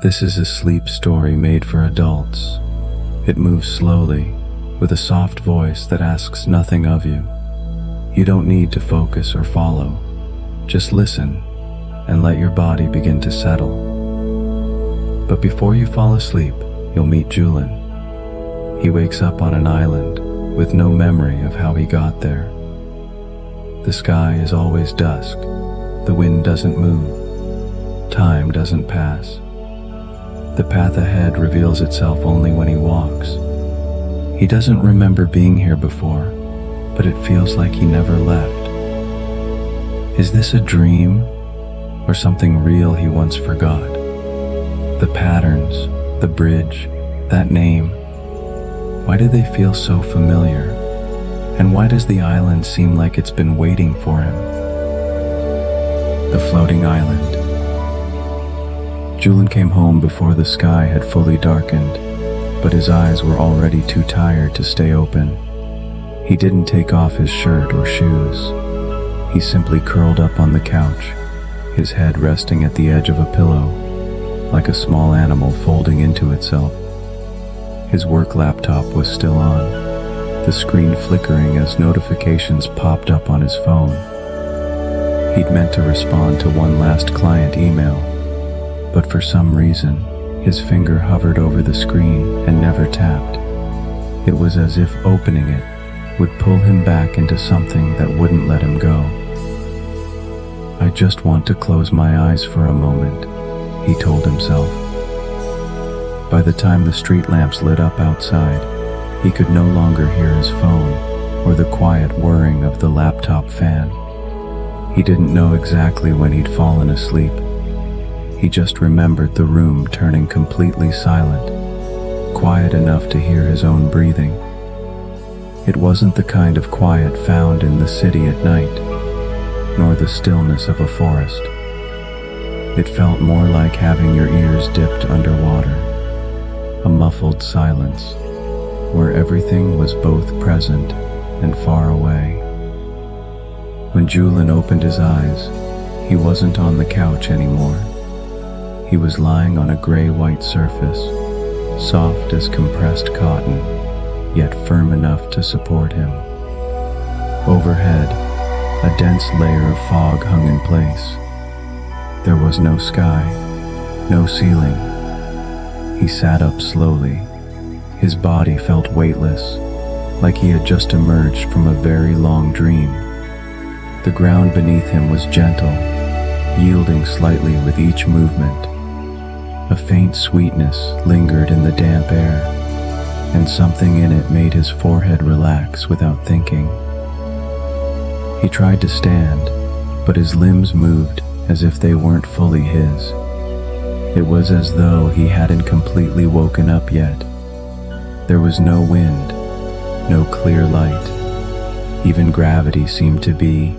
This is a sleep story made for adults. It moves slowly, with a soft voice that asks nothing of you. You don't need to focus or follow. Just listen and let your body begin to settle. But before you fall asleep, you'll meet Julian. He wakes up on an island with no memory of how he got there. The sky is always dusk. The wind doesn't move. Time doesn't pass. The path ahead reveals itself only when he walks. He doesn't remember being here before, but it feels like he never left. Is this a dream or something real he once forgot? The patterns, the bridge, that name. Why do they feel so familiar? And why does the island seem like it's been waiting for him? The floating island. Julian came home before the sky had fully darkened, but his eyes were already too tired to stay open. He didn't take off his shirt or shoes. He simply curled up on the couch, his head resting at the edge of a pillow, like a small animal folding into itself. His work laptop was still on, the screen flickering as notifications popped up on his phone. He'd meant to respond to one last client email, but for some reason, his finger hovered over the screen and never tapped. It was as if opening it would pull him back into something that wouldn't let him go. I just want to close my eyes for a moment, he told himself. By the time the street lamps lit up outside, he could no longer hear his phone or the quiet whirring of the laptop fan. He didn't know exactly when he'd fallen asleep. He just remembered the room turning completely silent, quiet enough to hear his own breathing. It wasn't the kind of quiet found in the city at night, nor the stillness of a forest. It felt more like having your ears dipped underwater, a muffled silence, where everything was both present and far away. When Julian opened his eyes, he wasn't on the couch anymore. He was lying on a gray-white surface, soft as compressed cotton, yet firm enough to support him. Overhead, a dense layer of fog hung in place. There was no sky, no ceiling. He sat up slowly. His body felt weightless, like he had just emerged from a very long dream. The ground beneath him was gentle, yielding slightly with each movement. A faint sweetness lingered in the damp air, and something in it made his forehead relax without thinking. He tried to stand, but his limbs moved as if they weren't fully his. It was as though he hadn't completely woken up yet. There was no wind, no clear light. Even gravity seemed to be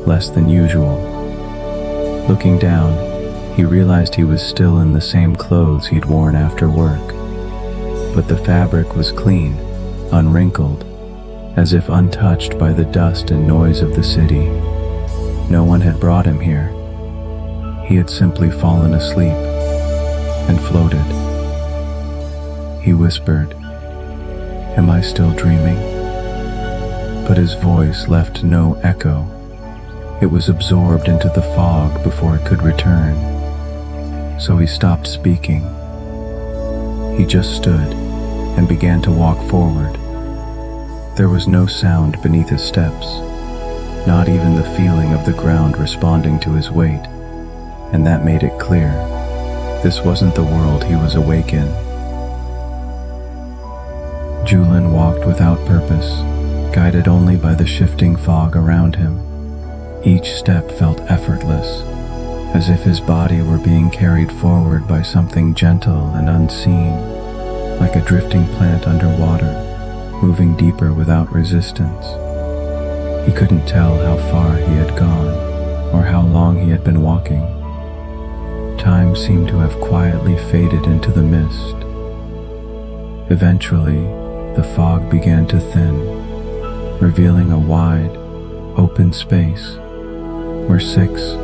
less than usual. Looking down, he realized he was still in the same clothes he'd worn after work. But the fabric was clean, unwrinkled, as if untouched by the dust and noise of the city. No one had brought him here. He had simply fallen asleep and floated. He whispered, "Am I still dreaming?" But his voice left no echo. It was absorbed into the fog before it could return. So he stopped speaking. He just stood and began to walk forward. There was no sound beneath his steps, not even the feeling of the ground responding to his weight, and that made it clear this wasn't the world he was awake in. Julian walked without purpose, guided only by the shifting fog around him. Each step felt effortless, as if his body were being carried forward by something gentle and unseen, like a drifting plant underwater, moving deeper without resistance. He couldn't tell how far he had gone, or how long he had been walking. Time seemed to have quietly faded into the mist. Eventually, the fog began to thin, revealing a wide, open space where 6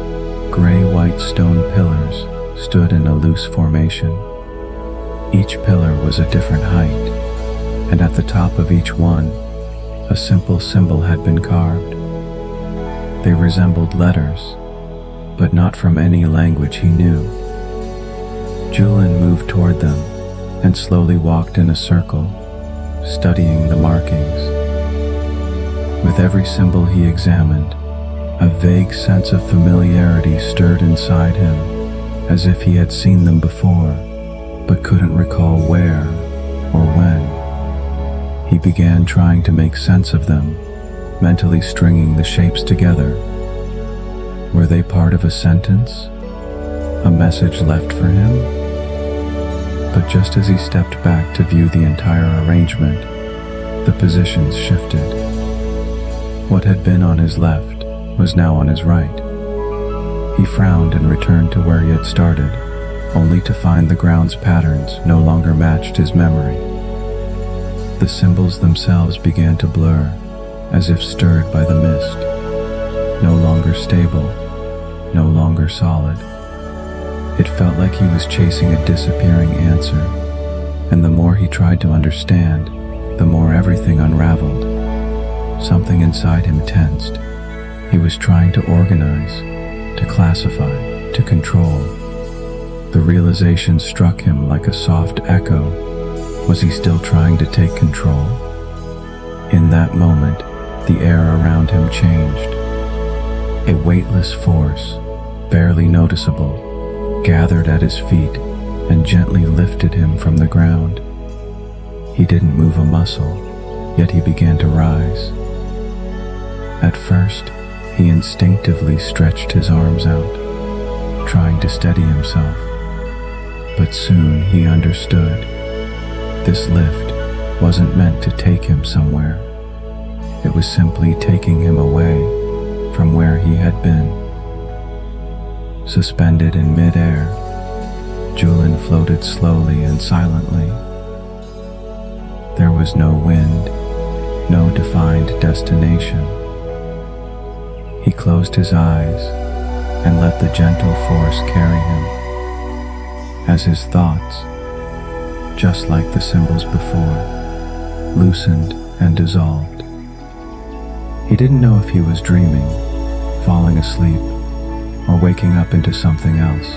gray-white stone pillars stood in a loose formation. Each pillar was a different height, and at the top of each one, a simple symbol had been carved. They resembled letters, but not from any language he knew. Julian moved toward them and slowly walked in a circle, studying the markings. With every symbol he examined, a vague sense of familiarity stirred inside him, as if he had seen them before, but couldn't recall where or when. He began trying to make sense of them, mentally stringing the shapes together. Were they part of a sentence? A message left for him? But just as he stepped back to view the entire arrangement, the positions shifted. What had been on his left was now on his right. He frowned and returned to where he had started, only to find the ground's patterns no longer matched his memory. The symbols themselves began to blur, as if stirred by the mist. No longer stable, no longer solid. It felt like he was chasing a disappearing answer, and the more he tried to understand, the more everything unraveled. Something inside him tensed. He was trying to organize, to classify, to control. The realization struck him like a soft echo. Was he still trying to take control? In that moment, the air around him changed. A weightless force, barely noticeable, gathered at his feet and gently lifted him from the ground. He didn't move a muscle, yet he began to rise. At first, he instinctively stretched his arms out, trying to steady himself. But soon he understood. This lift wasn't meant to take him somewhere. It was simply taking him away from where he had been. Suspended in midair, Julian floated slowly and silently. There was no wind, no defined destination. He closed his eyes and let the gentle force carry him, as his thoughts, just like the symbols before, loosened and dissolved. He didn't know if he was dreaming, falling asleep, or waking up into something else.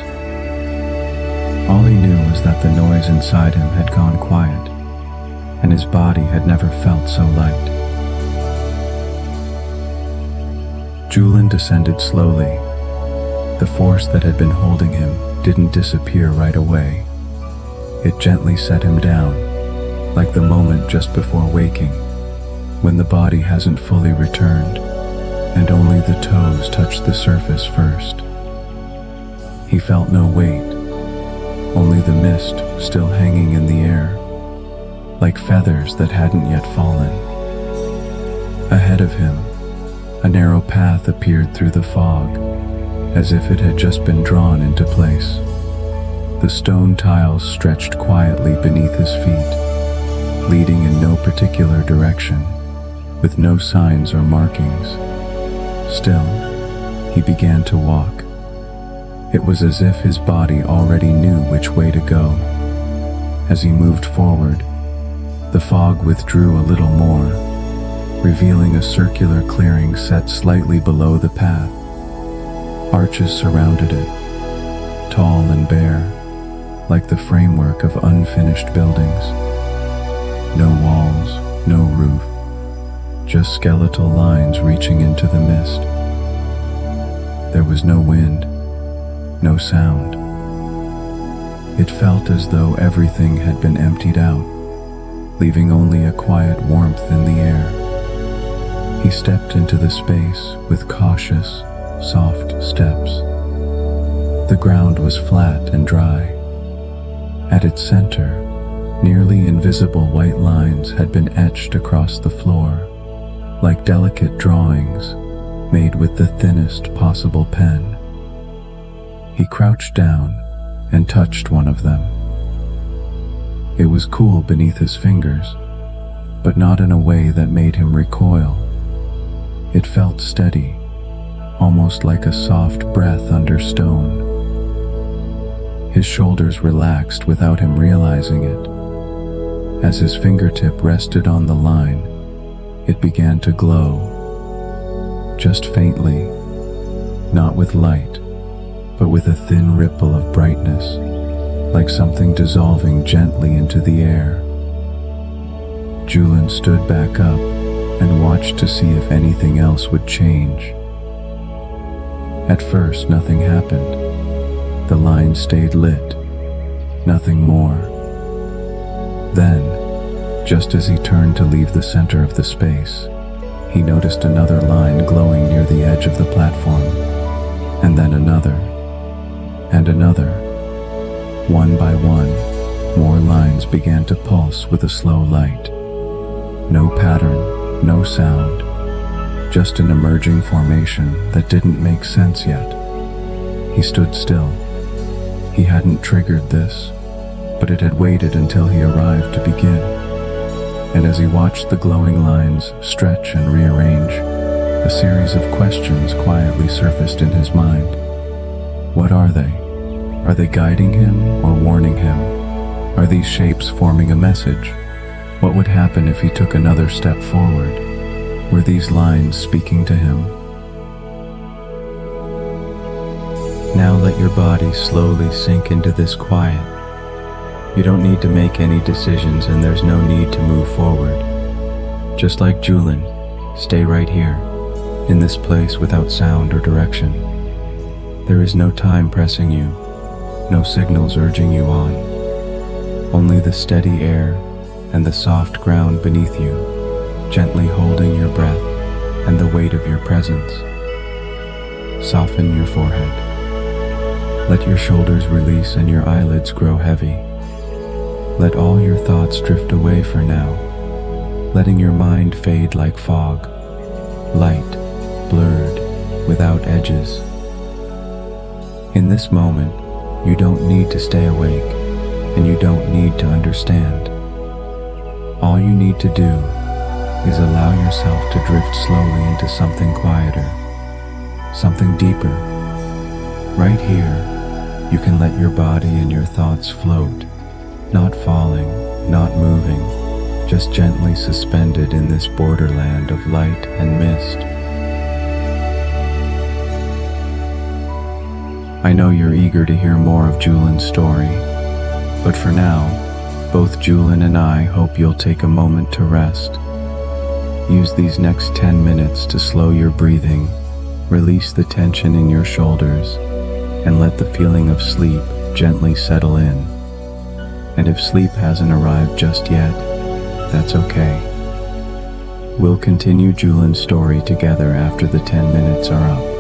All he knew was that the noise inside him had gone quiet, and his body had never felt so light. Julian descended slowly. The force that had been holding him didn't disappear right away. It gently set him down, like the moment just before waking, when the body hasn't fully returned, and only the toes touch the surface first. He felt no weight, only the mist still hanging in the air, like feathers that hadn't yet fallen. Ahead of him, a narrow path appeared through the fog, as if it had just been drawn into place. The stone tiles stretched quietly beneath his feet, leading in no particular direction, with no signs or markings. Still, he began to walk. It was as if his body already knew which way to go. As he moved forward, the fog withdrew a little more, revealing a circular clearing set slightly below the path. Arches surrounded it, tall and bare, like the framework of unfinished buildings. No walls, no roof, just skeletal lines reaching into the mist. There was no wind, no sound. It felt as though everything had been emptied out, leaving only a quiet warmth in the air. He stepped into the space with cautious, soft steps. The ground was flat and dry. At its center, nearly invisible white lines had been etched across the floor, like delicate drawings made with the thinnest possible pen. He crouched down and touched one of them. It was cool beneath his fingers, but not in a way that made him recoil. It felt steady, almost like a soft breath under stone. His shoulders relaxed without him realizing it. As his fingertip rested on the line, it began to glow, just faintly, not with light, but with a thin ripple of brightness, like something dissolving gently into the air. Julian stood back up and watched to see if anything else would change. At first, nothing happened. The line stayed lit, nothing more. Then, just as he turned to leave the center of the space, he noticed another line glowing near the edge of the platform, and then another, and another. One by one, more lines began to pulse with a slow light. No pattern, no sound, just an emerging formation that didn't make sense yet. He stood still. He hadn't triggered this, but it had waited until he arrived to begin. And as he watched the glowing lines stretch and rearrange, a series of questions quietly surfaced in his mind. What are they? Are they guiding him or warning him? Are these shapes forming a message? What would happen if he took another step forward? Were these lines speaking to him? Now let your body slowly sink into this quiet. You don't need to make any decisions, and there's no need to move forward. Just like Julian, stay right here, in this place without sound or direction. There is no time pressing you, no signals urging you on. Only the steady air and the soft ground beneath you, gently holding your breath and the weight of your presence. Soften your forehead. Let your shoulders release and your eyelids grow heavy. Let all your thoughts drift away for now, letting your mind fade like fog, light, blurred, without edges. In this moment, you don't need to stay awake, and you don't need to understand. All you need to do is allow yourself to drift slowly into something quieter, something deeper. Right here, you can let your body and your thoughts float, not falling, not moving, just gently suspended in this borderland of light and mist. I know you're eager to hear more of Julian's story, but for now, both Julian and I hope you'll take a moment to rest. Use these next 10 minutes to slow your breathing, release the tension in your shoulders, and let the feeling of sleep gently settle in. And if sleep hasn't arrived just yet, that's okay. We'll continue Julian's story together after the 10 minutes are up.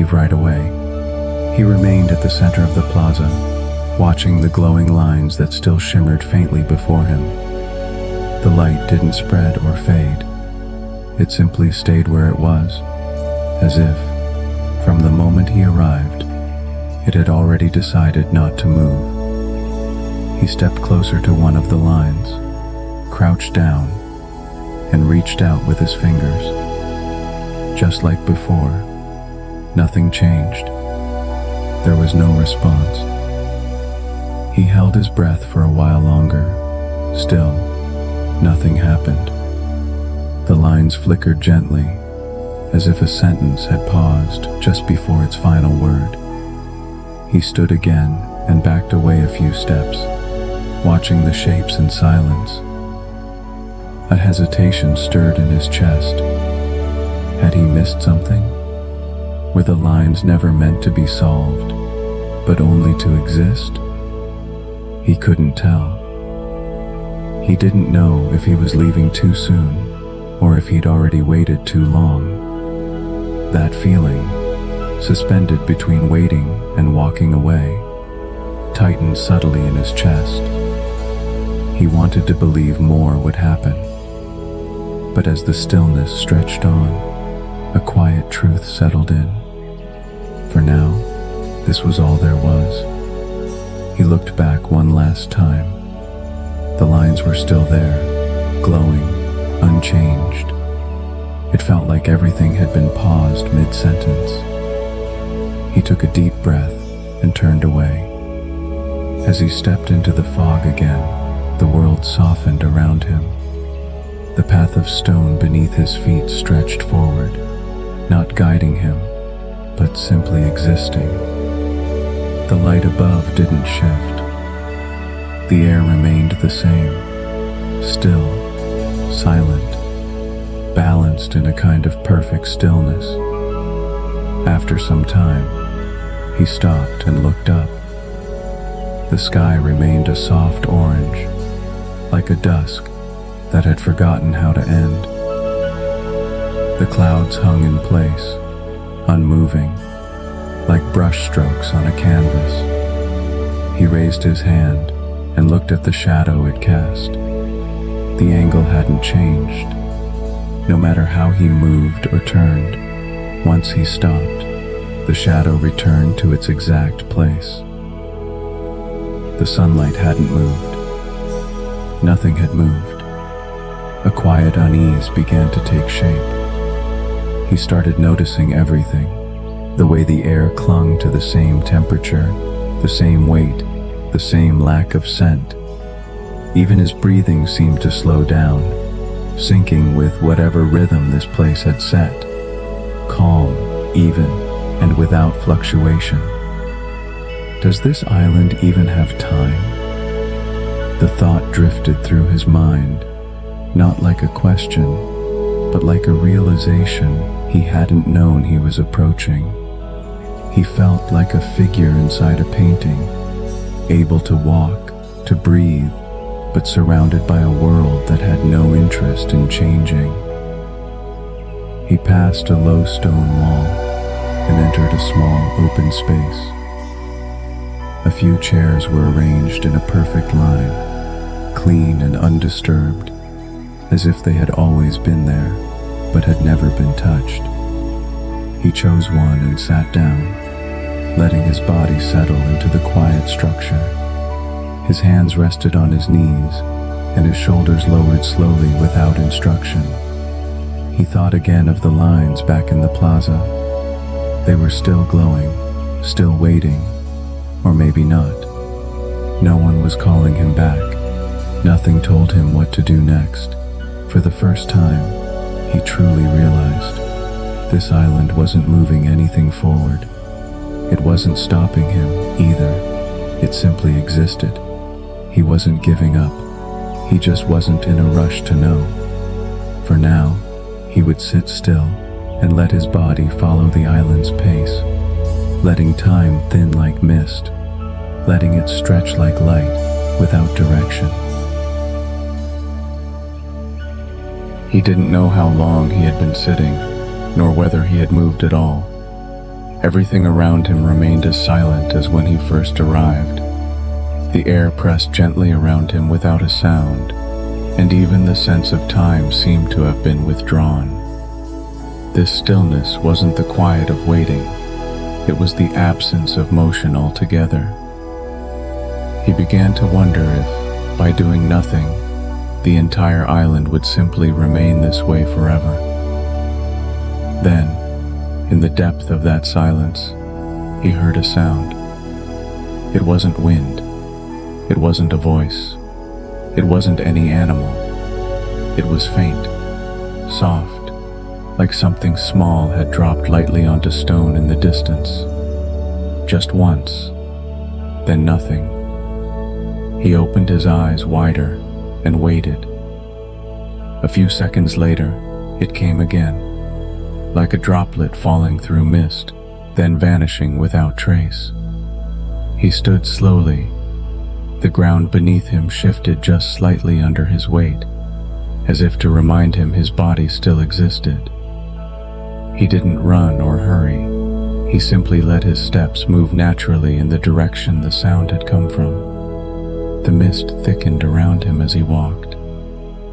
leave right away. He remained at the center of the plaza, watching the glowing lines that still shimmered faintly before him. The light didn't spread or fade. It simply stayed where it was, as if, from the moment he arrived, it had already decided not to move. He stepped closer to one of the lines, crouched down, and reached out with his fingers. Just like before, nothing changed. There was no response. He held his breath for a while longer. Still, nothing happened. The lines flickered gently, as if a sentence had paused just before its final word. He stood again and backed away a few steps, watching the shapes in silence. A hesitation stirred in his chest. Had he missed something? Were the lines never meant to be solved, but only to exist? He couldn't tell. He didn't know if he was leaving too soon, or if he'd already waited too long. That feeling, suspended between waiting and walking away, tightened subtly in his chest. He wanted to believe more would happen. But as the stillness stretched on, a quiet truth settled in. For now, this was all there was. He looked back one last time. The lines were still there, glowing, unchanged. It felt like everything had been paused mid-sentence. He took a deep breath and turned away. As he stepped into the fog again, the world softened around him. The path of stone beneath his feet stretched forward, not guiding him, but simply existing. The light above didn't shift. The air remained the same, still, silent, balanced in a kind of perfect stillness. After some time, he stopped and looked up. The sky remained a soft orange, like a dusk that had forgotten how to end. The clouds hung in place, unmoving, like brushstrokes on a canvas. He raised his hand and looked at the shadow it cast. The angle hadn't changed. No matter how he moved or turned, once he stopped, the shadow returned to its exact place. The sunlight hadn't moved. Nothing had moved. A quiet unease began to take shape. He started noticing everything, the way the air clung to the same temperature, the same weight, the same lack of scent. Even his breathing seemed to slow down, syncing with whatever rhythm this place had set. Calm, even, and without fluctuation. Does this island even have time? The thought drifted through his mind, not like a question, but like a realization he hadn't known he was approaching. He felt like a figure inside a painting, able to walk, to breathe, but surrounded by a world that had no interest in changing. He passed a low stone wall and entered a small open space. A few chairs were arranged in a perfect line, clean and undisturbed, as if they had always been there, but had never been touched. He chose one and sat down, letting his body settle into the quiet structure. His hands rested on his knees, and his shoulders lowered slowly without instruction. He thought again of the lines back in the plaza. They were still glowing, still waiting, or maybe not. No one was calling him back. Nothing told him what to do next. For the first time, he truly realized this island wasn't moving anything forward. It wasn't stopping him either. It simply existed. He wasn't giving up. He just wasn't in a rush to know. For now, he would sit still and let his body follow the island's pace, letting time thin like mist, letting it stretch like light without direction. He didn't know how long he had been sitting, nor whether he had moved at all. Everything around him remained as silent as when he first arrived. The air pressed gently around him without a sound, and even the sense of time seemed to have been withdrawn. This stillness wasn't the quiet of waiting, it was the absence of motion altogether. He began to wonder if, by doing nothing, the entire island would simply remain this way forever. Then, in the depth of that silence, he heard a sound. It wasn't wind. It wasn't a voice. It wasn't any animal. It was faint, soft, like something small had dropped lightly onto stone in the distance. Just once, then nothing. He opened his eyes wider and waited. A few seconds later, it came again, like a droplet falling through mist, then vanishing without trace. He stood slowly. The ground beneath him shifted just slightly under his weight, as if to remind him his body still existed. He didn't run or hurry. He simply let his steps move naturally in the direction the sound had come from. The mist thickened around him as he walked.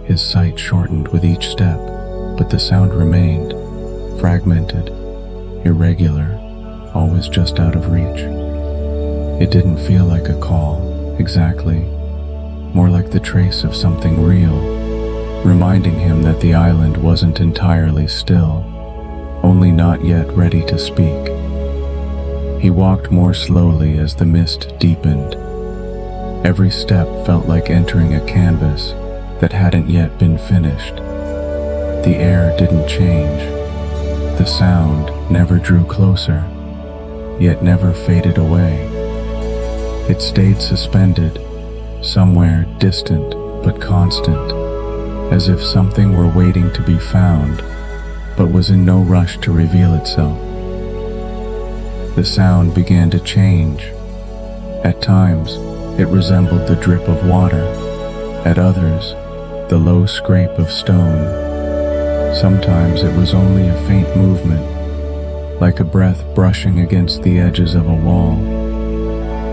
His sight shortened with each step, but the sound remained, fragmented, irregular, always just out of reach. It didn't feel like a call, exactly, more like the trace of something real, reminding him that the island wasn't entirely still, only not yet ready to speak. He walked more slowly as the mist deepened. Every step felt like entering a canvas that hadn't yet been finished. The air didn't change. The sound never drew closer, yet never faded away. It stayed suspended, somewhere distant but constant, as if something were waiting to be found, but was in no rush to reveal itself. The sound began to change. At times, it resembled the drip of water. At others, the low scrape of stone. Sometimes it was only a faint movement, like a breath brushing against the edges of a wall.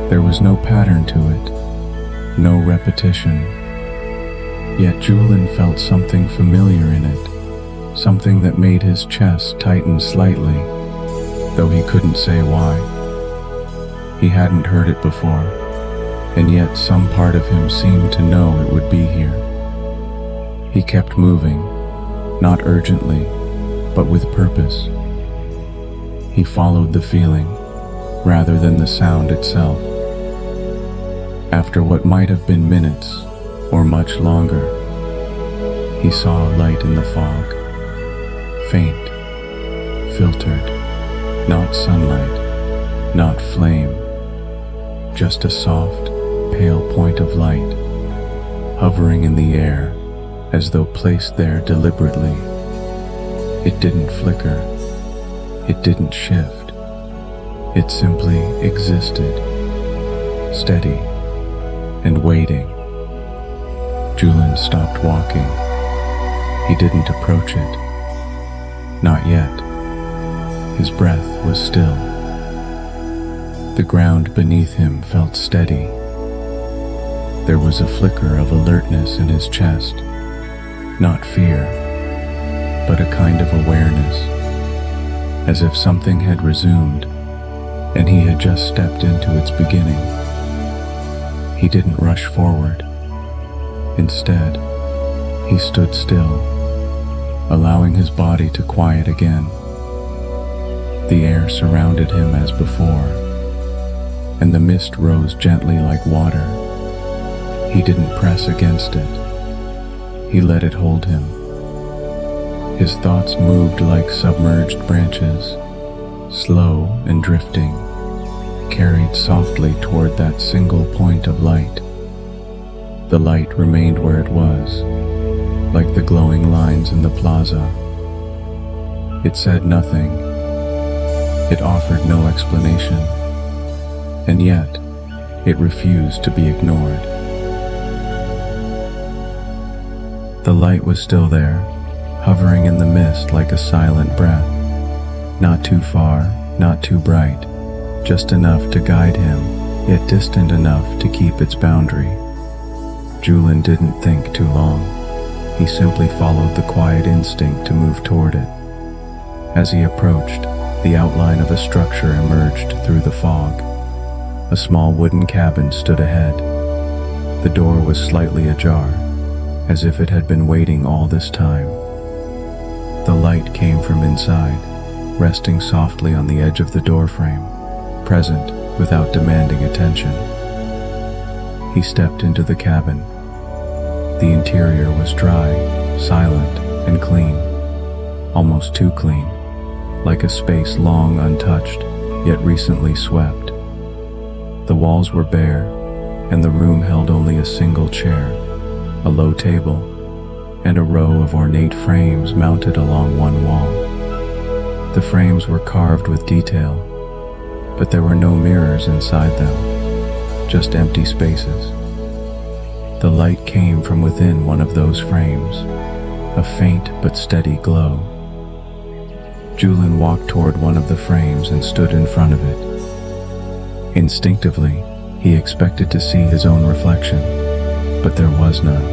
There was no pattern to it, no repetition. Yet Julian felt something familiar in it, something that made his chest tighten slightly, though he couldn't say why. He hadn't heard it before, and yet some part of him seemed to know it would be here. He kept moving, not urgently, but with purpose. He followed the feeling, rather than the sound itself. After what might have been minutes, or much longer, he saw a light in the fog. Faint, filtered, not sunlight, not flame, just a soft, pale point of light, hovering in the air as though placed there deliberately. It didn't flicker, it didn't shift, it simply existed, steady and waiting. Julian stopped walking. He didn't approach it. Not yet. His breath was still. The ground beneath him felt steady. There was a flicker of alertness in his chest. Not fear, but a kind of awareness, as if something had resumed, and he had just stepped into its beginning. He didn't rush forward. Instead, he stood still, allowing his body to quiet again. The air surrounded him as before, and the mist rose gently like water. He didn't press against it. He let it hold him. His thoughts moved like submerged branches, slow and drifting, carried softly toward that single point of light. The light remained where it was, like the glowing lines in the plaza. It said nothing. It offered no explanation. And yet, it refused to be ignored. The light was still there, hovering in the mist like a silent breath, not too far, not too bright, just enough to guide him, yet distant enough to keep its boundary. Julian didn't think too long. He simply followed the quiet instinct to move toward it. As he approached, the outline of a structure emerged through the fog. A small wooden cabin stood ahead. The door was slightly ajar, as if it had been waiting all this time. The light came from inside, resting softly on the edge of the doorframe, present without demanding attention. He stepped into the cabin. The interior was dry, silent, and clean, almost too clean, like a space long untouched, yet recently swept. The walls were bare, and the room held only a single chair, a low table, and a row of ornate frames mounted along one wall. The frames were carved with detail, but there were no mirrors inside them, just empty spaces. The light came from within one of those frames, a faint but steady glow. Julian walked toward one of the frames and stood in front of it. Instinctively, he expected to see his own reflection, but there was none.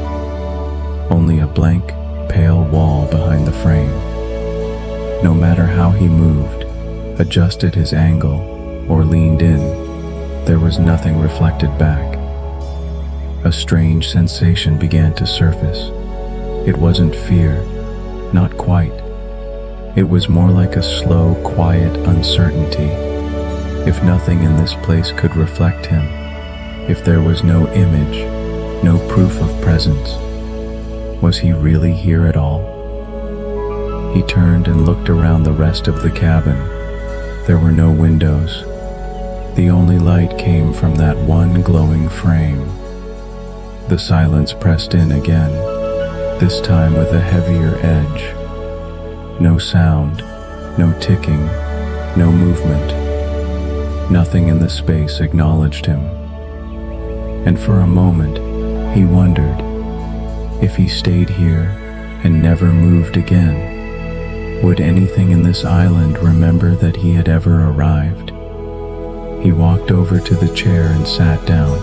Only a blank, pale wall behind the frame. No matter how he moved, adjusted his angle, or leaned in, there was nothing reflected back. A strange sensation began to surface. It wasn't fear, not quite. It was more like a slow, quiet uncertainty. If nothing in this place could reflect him, if there was no image, no proof of presence, was he really here at all? He turned and looked around the rest of the cabin. There were no windows. The only light came from that one glowing frame. The silence pressed in again, this time with a heavier edge. No sound, no ticking, no movement. Nothing in the space acknowledged him. And for a moment, he wondered, if he stayed here and never moved again, would anything in this island remember that he had ever arrived? He walked over to the chair and sat down,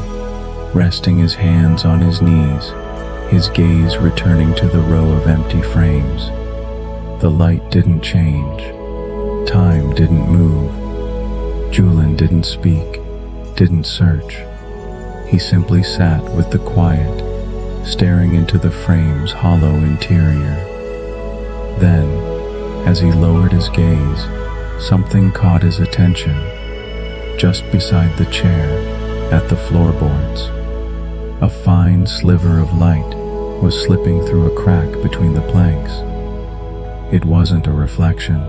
resting his hands on his knees, his gaze returning to the row of empty frames. The light didn't change. Time didn't move. Julian didn't speak, didn't search. He simply sat with the quiet, staring into the frame's hollow interior. Then, as he lowered his gaze, something caught his attention. Just beside the chair, at the floorboards, a fine sliver of light was slipping through a crack between the planks. It wasn't a reflection.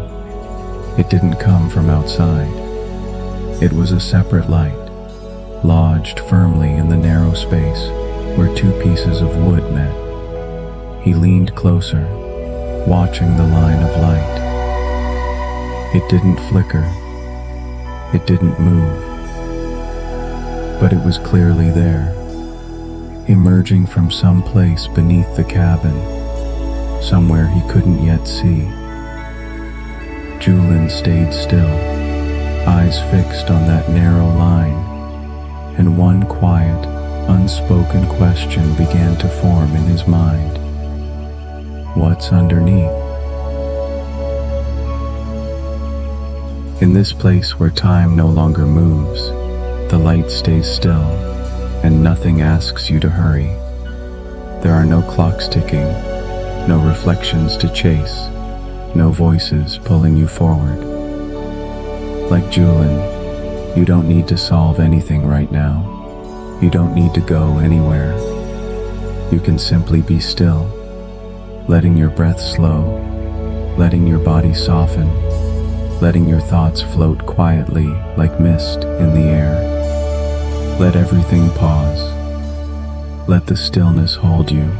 It didn't come from outside. It was a separate light, lodged firmly in the narrow space where two pieces of wood met. He leaned closer, watching the line of light. It didn't flicker. It didn't move. But it was clearly there, emerging from some place beneath the cabin, somewhere he couldn't yet see. Julian stayed still, eyes fixed on that narrow line, and one quiet, unspoken question began to form in his mind. What's underneath? In this place where time no longer moves, the light stays still, and nothing asks you to hurry. There are no clocks ticking, no reflections to chase, no voices pulling you forward. Like Julian, you don't need to solve anything right now. You don't need to go anywhere. You can simply be still, letting your breath slow, letting your body soften, letting your thoughts float quietly like mist in the air. Let everything pause. Let the stillness hold you,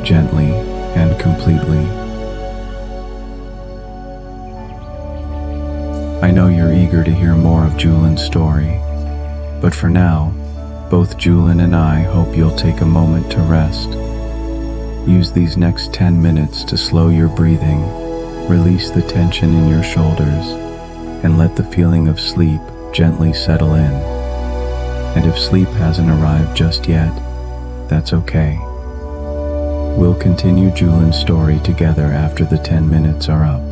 gently and completely. I know you're eager to hear more of Julian's story, but for now, both Julian and I hope you'll take a moment to rest. Use these next 10 minutes to slow your breathing, release the tension in your shoulders, and let the feeling of sleep gently settle in. And if sleep hasn't arrived just yet, that's okay. We'll continue Julian's story together after the 10 minutes are up.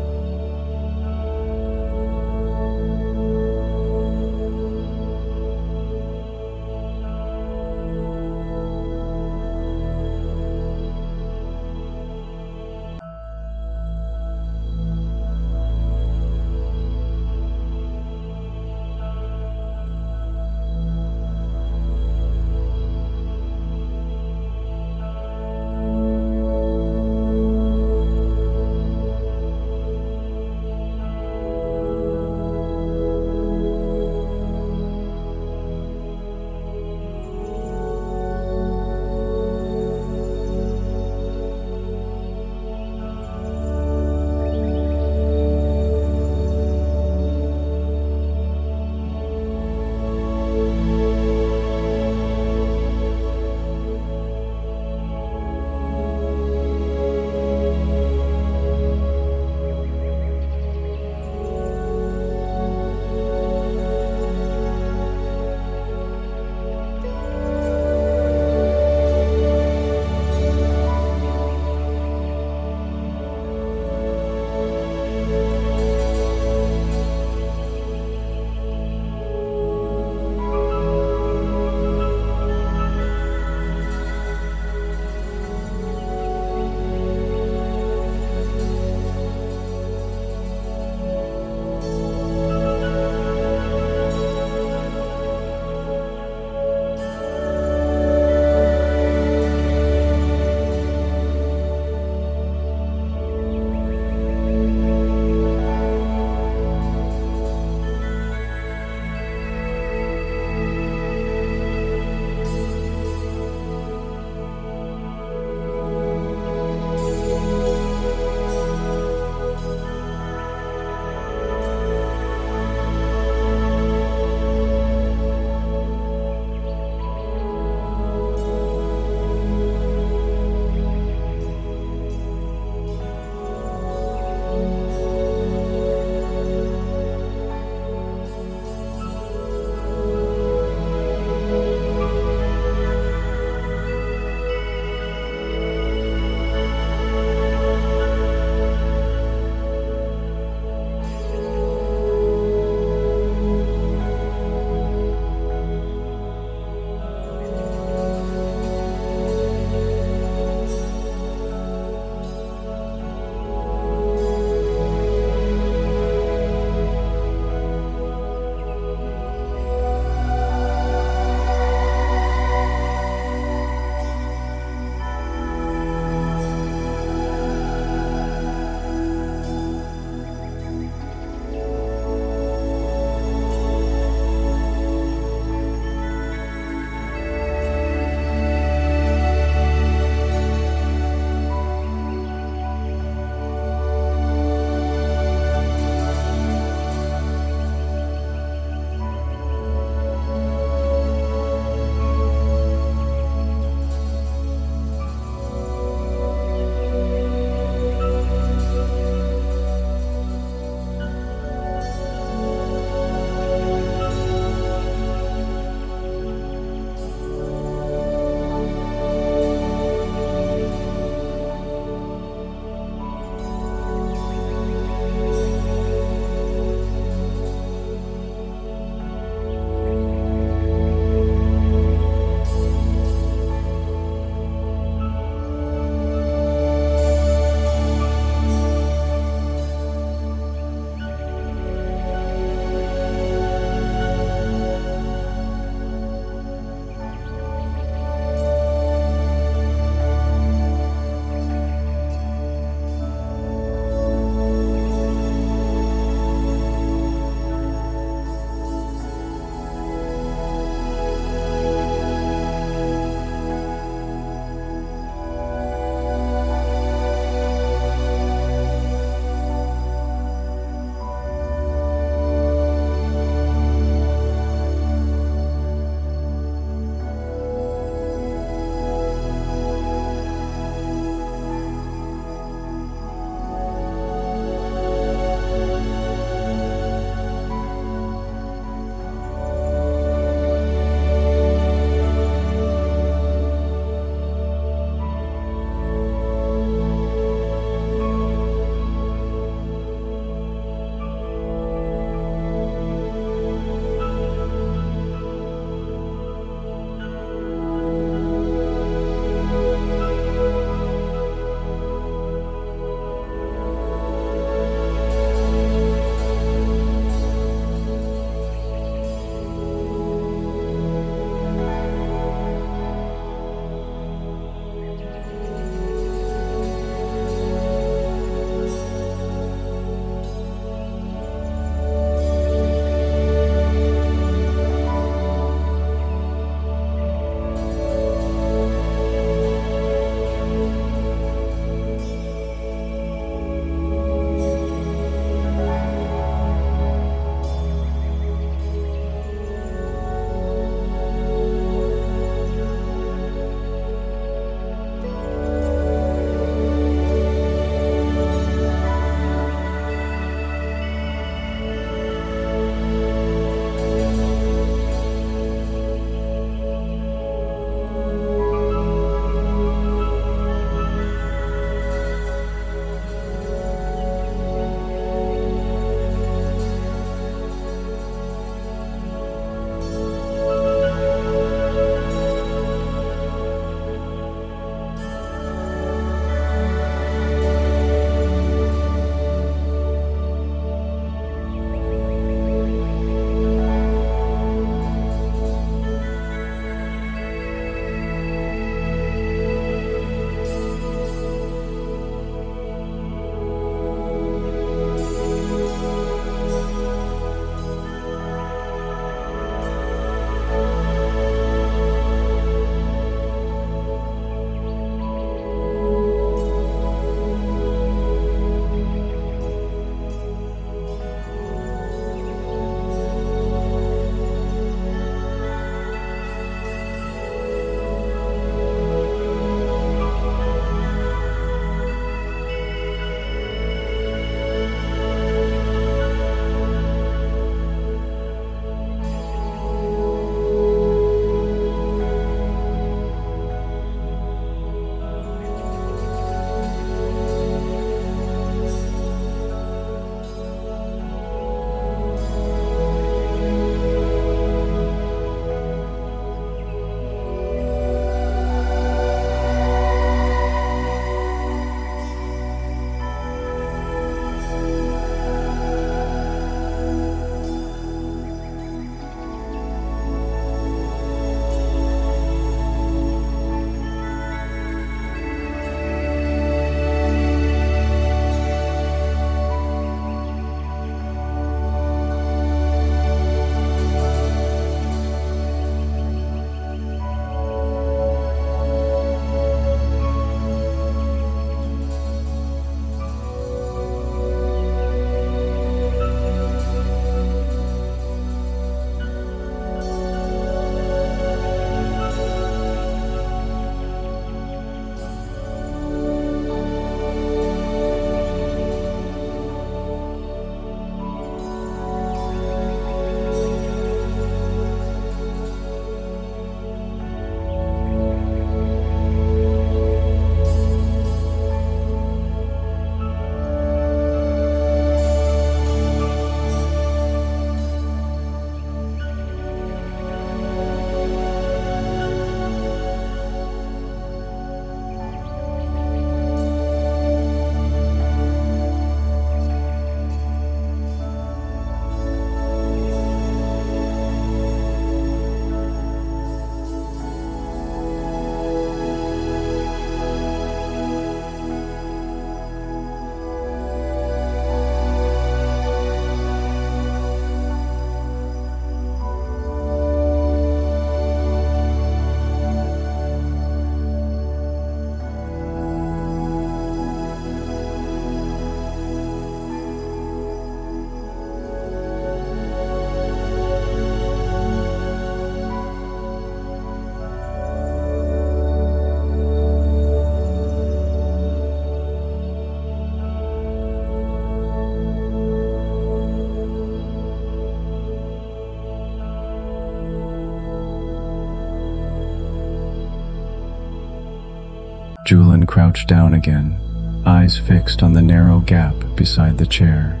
Julian crouched down again, eyes fixed on the narrow gap beside the chair.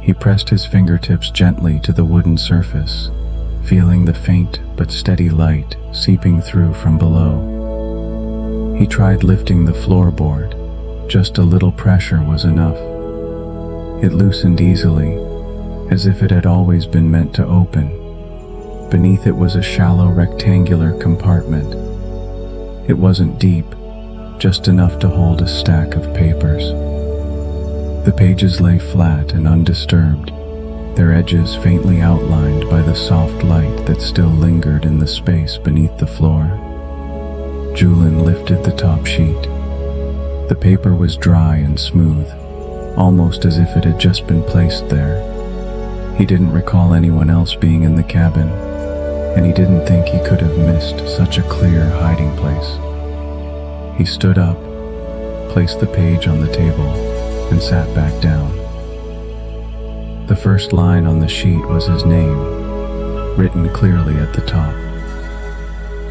He pressed his fingertips gently to the wooden surface, feeling the faint but steady light seeping through from below. He tried lifting the floorboard. Just a little pressure was enough. It loosened easily, as if it had always been meant to open. Beneath it was a shallow rectangular compartment. It wasn't deep, just enough to hold a stack of papers. The pages lay flat and undisturbed, their edges faintly outlined by the soft light that still lingered in the space beneath the floor. Julian lifted the top sheet. The paper was dry and smooth, almost as if it had just been placed there. He didn't recall anyone else being in the cabin, and he didn't think he could have missed such a clear hiding place. He stood up, placed the page on the table, and sat back down. The first line on the sheet was his name, written clearly at the top.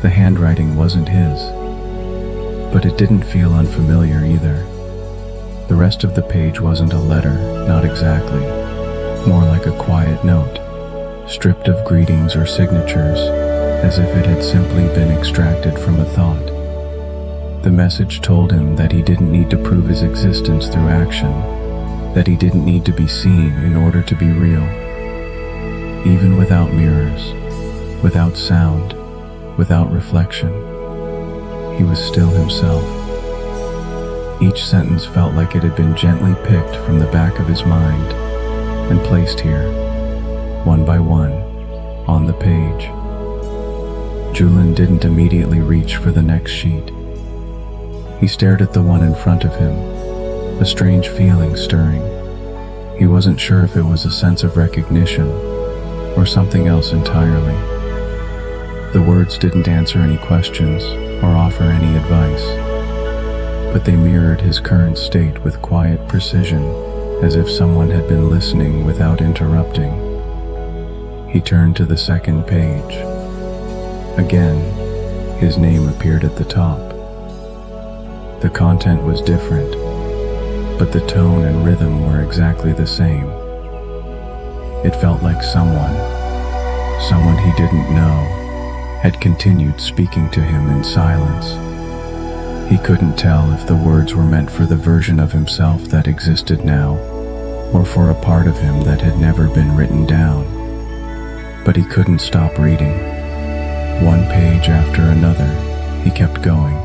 The handwriting wasn't his, but it didn't feel unfamiliar either. The rest of the page wasn't a letter, not exactly, more like a quiet note, stripped of greetings or signatures, as if it had simply been extracted from a thought. The message told him that he didn't need to prove his existence through action, that he didn't need to be seen in order to be real. Even without mirrors, without sound, without reflection, he was still himself. Each sentence felt like it had been gently picked from the back of his mind and placed here, one by one, on the page. Julian didn't immediately reach for the next sheet. He stared at the one in front of him, a strange feeling stirring. He wasn't sure if it was a sense of recognition or something else entirely. The words didn't answer any questions or offer any advice, but they mirrored his current state with quiet precision, as if someone had been listening without interrupting. He turned to the second page. Again, his name appeared at the top. The content was different, but the tone and rhythm were exactly the same. It felt like someone he didn't know, had continued speaking to him in silence. He couldn't tell if the words were meant for the version of himself that existed now, or for a part of him that had never been written down. But he couldn't stop reading. One page after another, he kept going.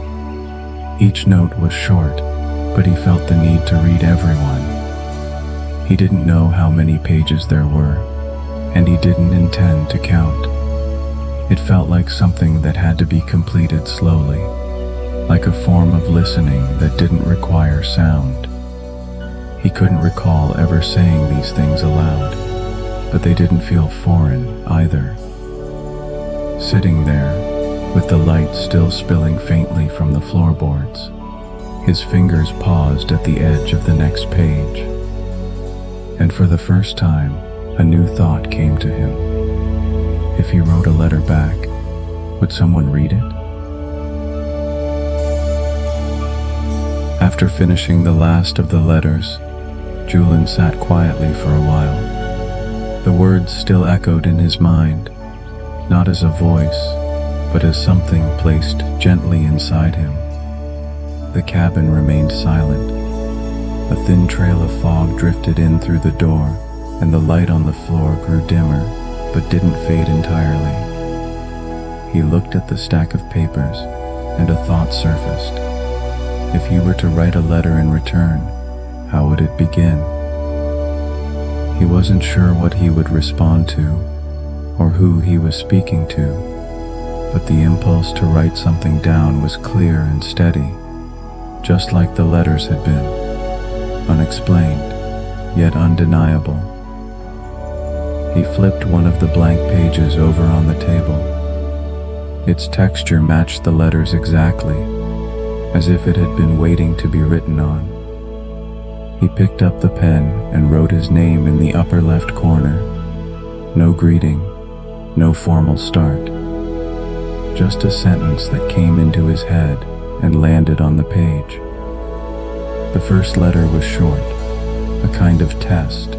Each note was short, but he felt the need to read every one. He didn't know how many pages there were, and he didn't intend to count. It felt like something that had to be completed slowly, like a form of listening that didn't require sound. He couldn't recall ever saying these things aloud, but they didn't feel foreign either. Sitting there, with the light still spilling faintly from the floorboards, his fingers paused at the edge of the next page. And for the first time, a new thought came to him. If he wrote a letter back, would someone read it? After finishing the last of the letters, Julian sat quietly for a while. The words still echoed in his mind, not as a voice, but as something placed gently inside him. The cabin remained silent. A thin trail of fog drifted in through the door, and the light on the floor grew dimmer, but didn't fade entirely. He looked at the stack of papers, and a thought surfaced. If he were to write a letter in return, how would it begin? He wasn't sure what he would respond to, or who he was speaking to, but the impulse to write something down was clear and steady, just like the letters had been, unexplained, yet undeniable. He flipped one of the blank pages over on the table. Its texture matched the letters exactly, as if it had been waiting to be written on. He picked up the pen and wrote his name in the upper left corner. No greeting, no formal start. Just a sentence that came into his head and landed on the page. The first letter was short, a kind of test,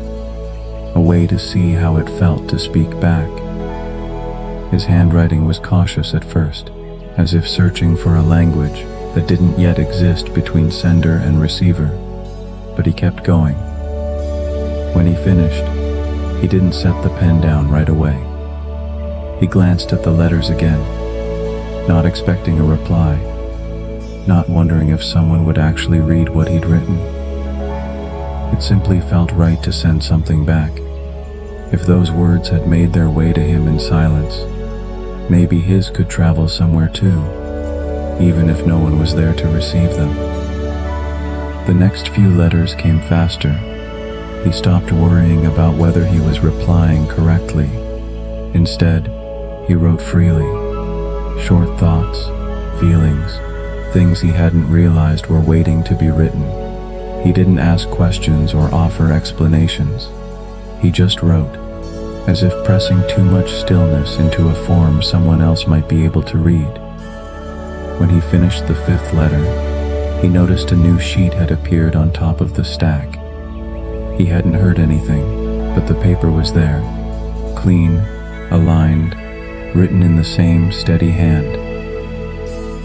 a way to see how it felt to speak back. His handwriting was cautious at first, as if searching for a language that didn't yet exist between sender and receiver, but he kept going. When he finished, he didn't set the pen down right away. He glanced at the letters again, not expecting a reply, not wondering if someone would actually read what he'd written. It simply felt right to send something back. If those words had made their way to him in silence, maybe his could travel somewhere too, even if no one was there to receive them. The next few letters came faster. He stopped worrying about whether he was replying correctly. Instead, he wrote freely. Short thoughts, feelings, things he hadn't realized were waiting to be written. He didn't ask questions or offer explanations. He just wrote, as if pressing too much stillness into a form someone else might be able to read. When he finished the fifth letter, he noticed a new sheet had appeared on top of the stack. He hadn't heard anything, but the paper was there, clean, aligned, written in the same steady hand.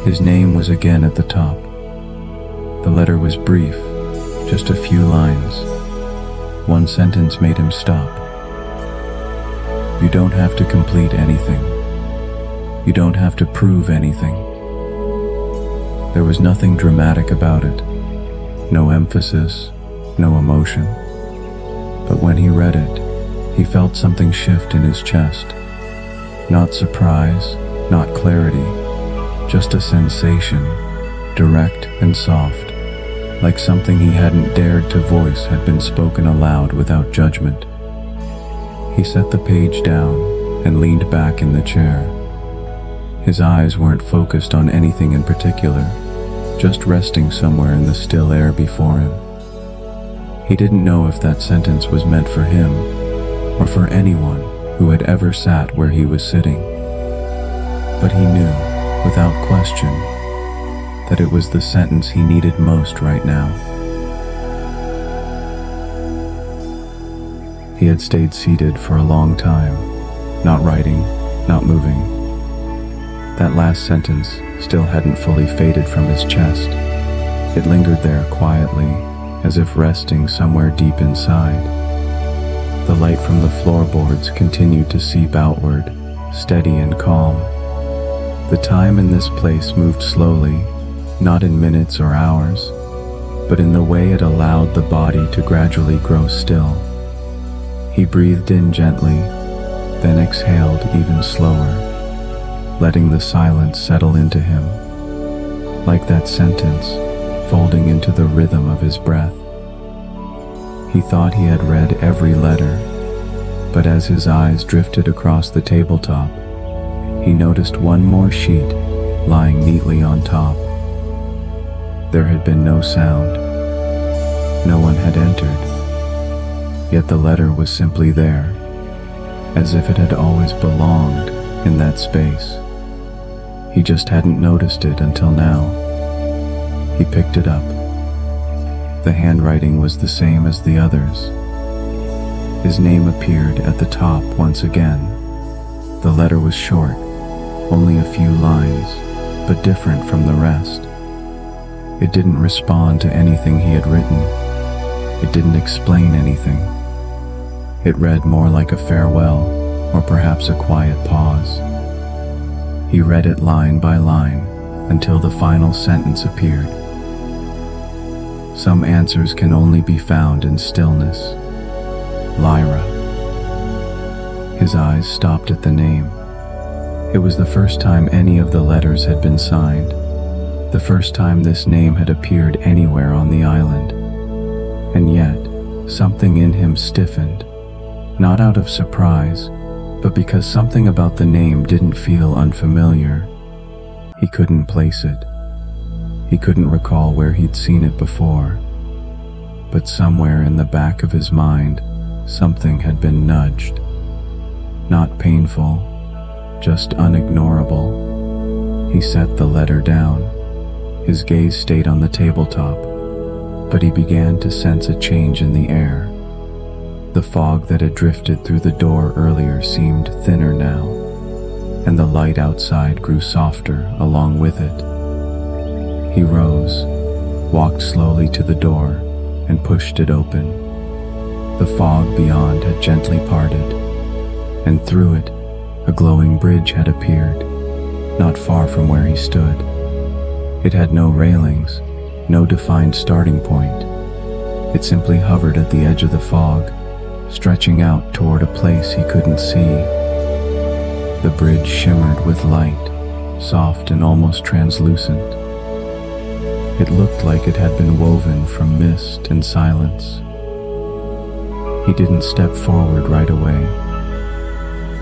His name was again at the top. The letter was brief, just a few lines. One sentence made him stop. You don't have to complete anything. You don't have to prove anything. There was nothing dramatic about it, no emphasis, no emotion. But when he read it, he felt something shift in his chest. Not surprise, not clarity, just a sensation, direct and soft, like something he hadn't dared to voice had been spoken aloud without judgment. He set the page down and leaned back in the chair. His eyes weren't focused on anything in particular, just resting somewhere in the still air before him. He didn't know if that sentence was meant for him or for anyone who had ever sat where he was sitting. But he knew, without question, that it was the sentence he needed most right now. He had stayed seated for a long time, not writing, not moving. That last sentence still hadn't fully faded from his chest. It lingered there quietly, as if resting somewhere deep inside. The light from the floorboards continued to seep outward, steady and calm. The time in this place moved slowly, not in minutes or hours, but in the way it allowed the body to gradually grow still. He breathed in gently, then exhaled even slower, letting the silence settle into him, like that sentence folding into the rhythm of his breath. He thought he had read every letter, but as his eyes drifted across the tabletop, he noticed one more sheet lying neatly on top. There had been no sound. No one had entered. Yet the letter was simply there, as if it had always belonged in that space. He just hadn't noticed it until now. He picked it up. The handwriting was the same as the others. His name appeared at the top once again. The letter was short, only a few lines, but different from the rest. It didn't respond to anything he had written. It didn't explain anything. It read more like a farewell, or perhaps a quiet pause. He read it line by line until the final sentence appeared. Some answers can only be found in stillness. Lyra. His eyes stopped at the name. It was the first time any of the letters had been signed, the first time this name had appeared anywhere on the island. And yet, something in him stiffened, not out of surprise, but because something about the name didn't feel unfamiliar. He couldn't place it. He couldn't recall where he'd seen it before. But somewhere in the back of his mind, something had been nudged. Not painful, just unignorable. He set the letter down. His gaze stayed on the tabletop, but he began to sense a change in the air. The fog that had drifted through the door earlier seemed thinner now, and the light outside grew softer along with it. He rose, walked slowly to the door, and pushed it open. The fog beyond had gently parted, and through it, a glowing bridge had appeared, not far from where he stood. It had no railings, no defined starting point. It simply hovered at the edge of the fog, stretching out toward a place he couldn't see. The bridge shimmered with light, soft and almost translucent. It looked like it had been woven from mist and silence. He didn't step forward right away.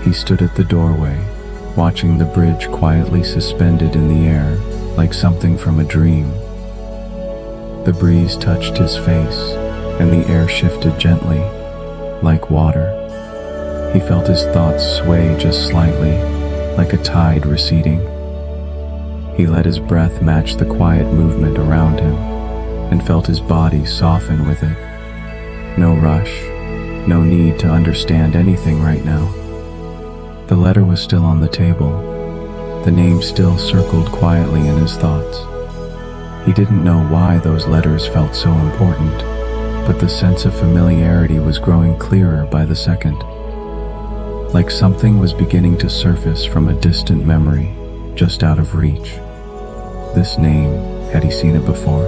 He stood at the doorway, watching the bridge quietly suspended in the air like something from a dream. The breeze touched his face, and the air shifted gently, like water. He felt his thoughts sway just slightly, like a tide receding. He let his breath match the quiet movement around him, and felt his body soften with it. No rush, no need to understand anything right now. The letter was still on the table. The name still circled quietly in his thoughts. He didn't know why those letters felt so important, but the sense of familiarity was growing clearer by the second. Like something was beginning to surface from a distant memory, just out of reach. This name, had he seen it before?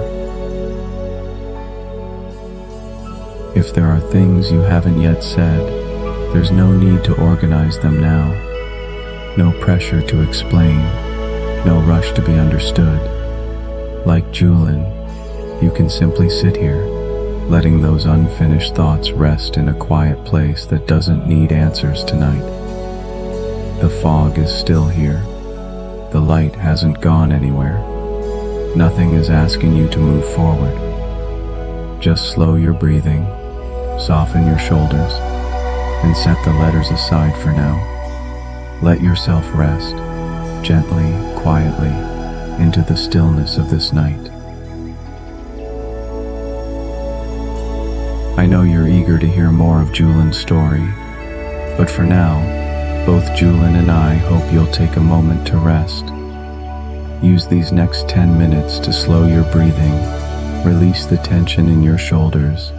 If there are things you haven't yet said, there's no need to organize them now. No pressure to explain, no rush to be understood. Like Julin, you can simply sit here, letting those unfinished thoughts rest in a quiet place that doesn't need answers tonight. The fog is still here. The light hasn't gone anywhere. Nothing is asking you to move forward. Just slow your breathing, soften your shoulders, and set the letters aside for now. Let yourself rest, gently, quietly, into the stillness of this night. I know you're eager to hear more of Julin's story, but for now, both Julin and I hope you'll take a moment to rest. Use these next 10 minutes to slow your breathing, release the tension in your shoulders,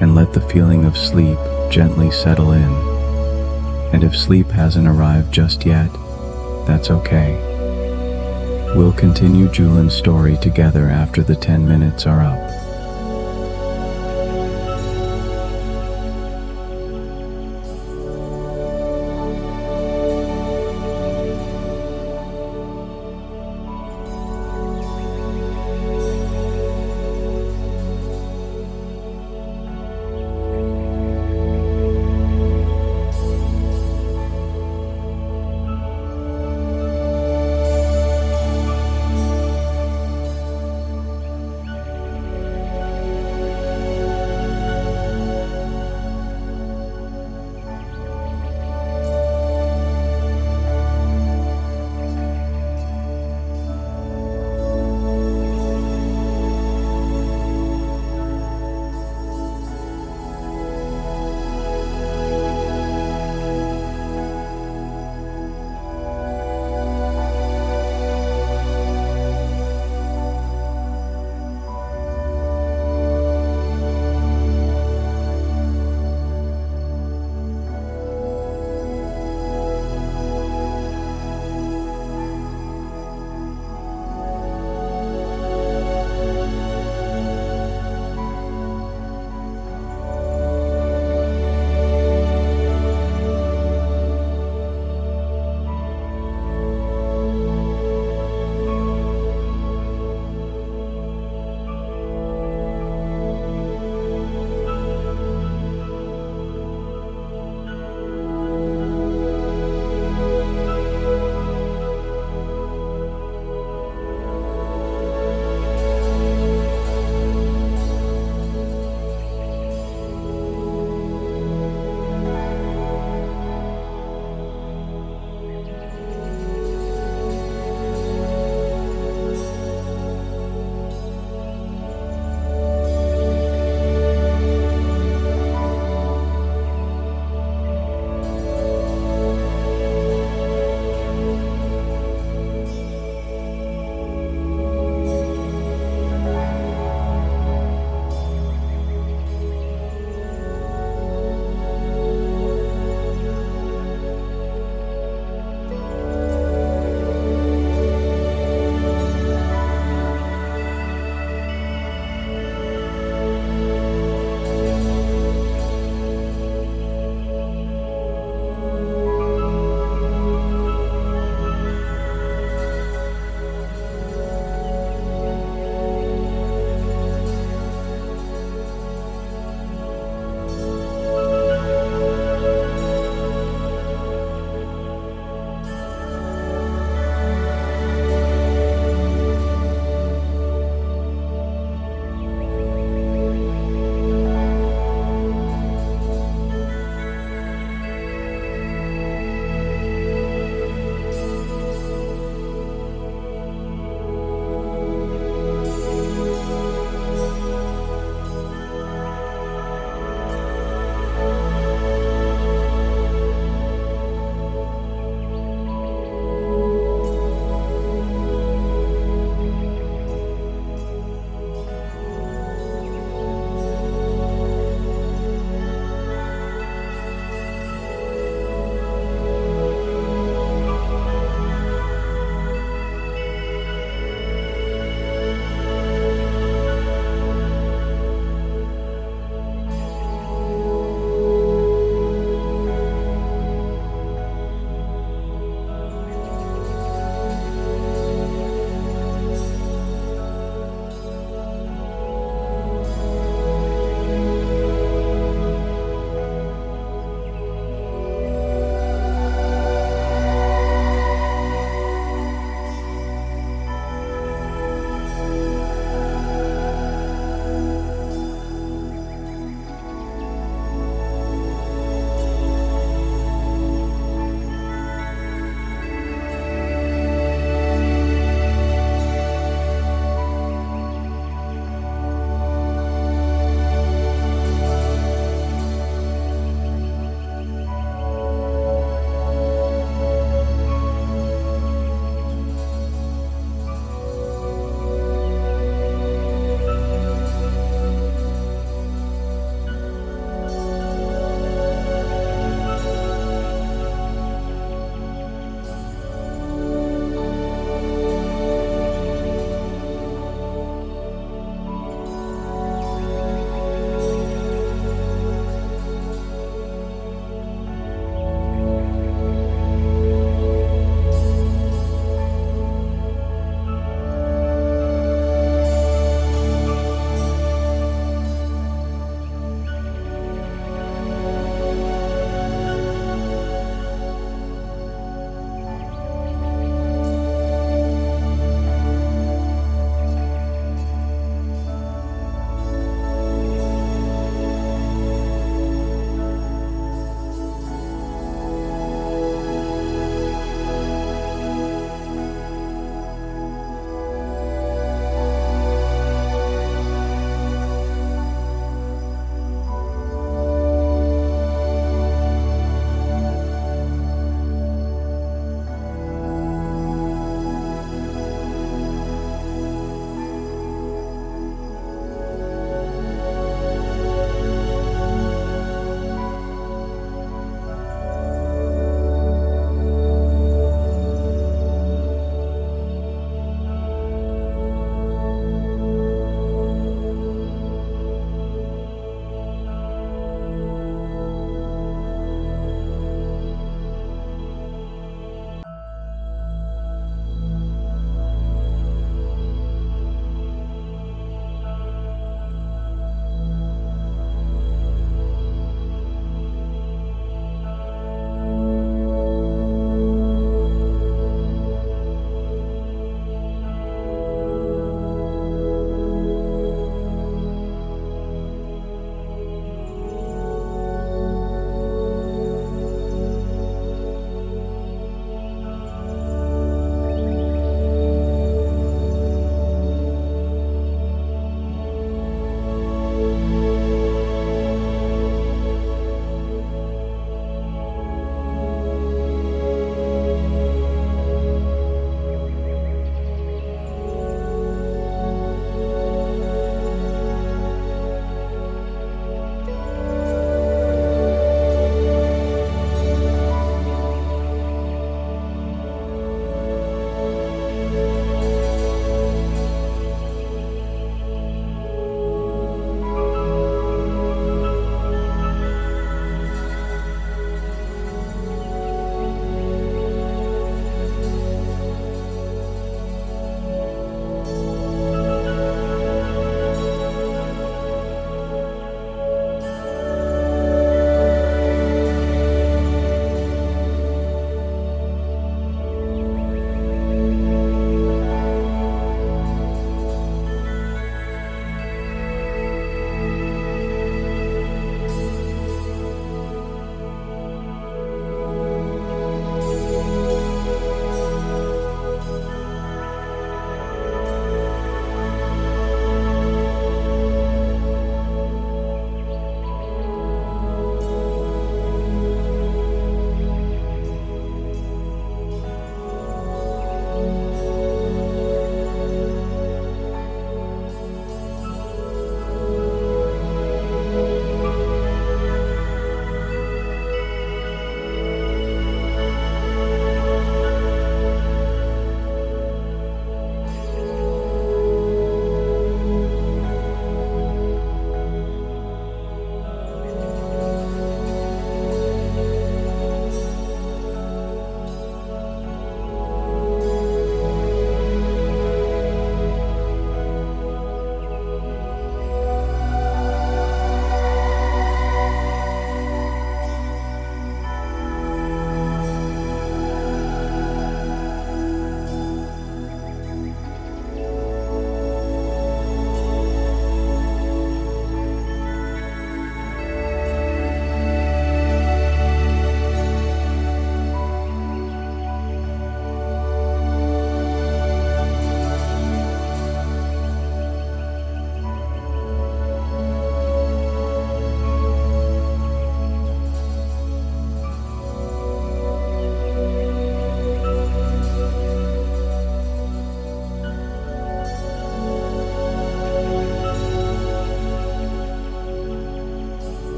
and let the feeling of sleep gently settle in. And if sleep hasn't arrived just yet, that's okay. We'll continue Julin's story together after the 10 minutes are up.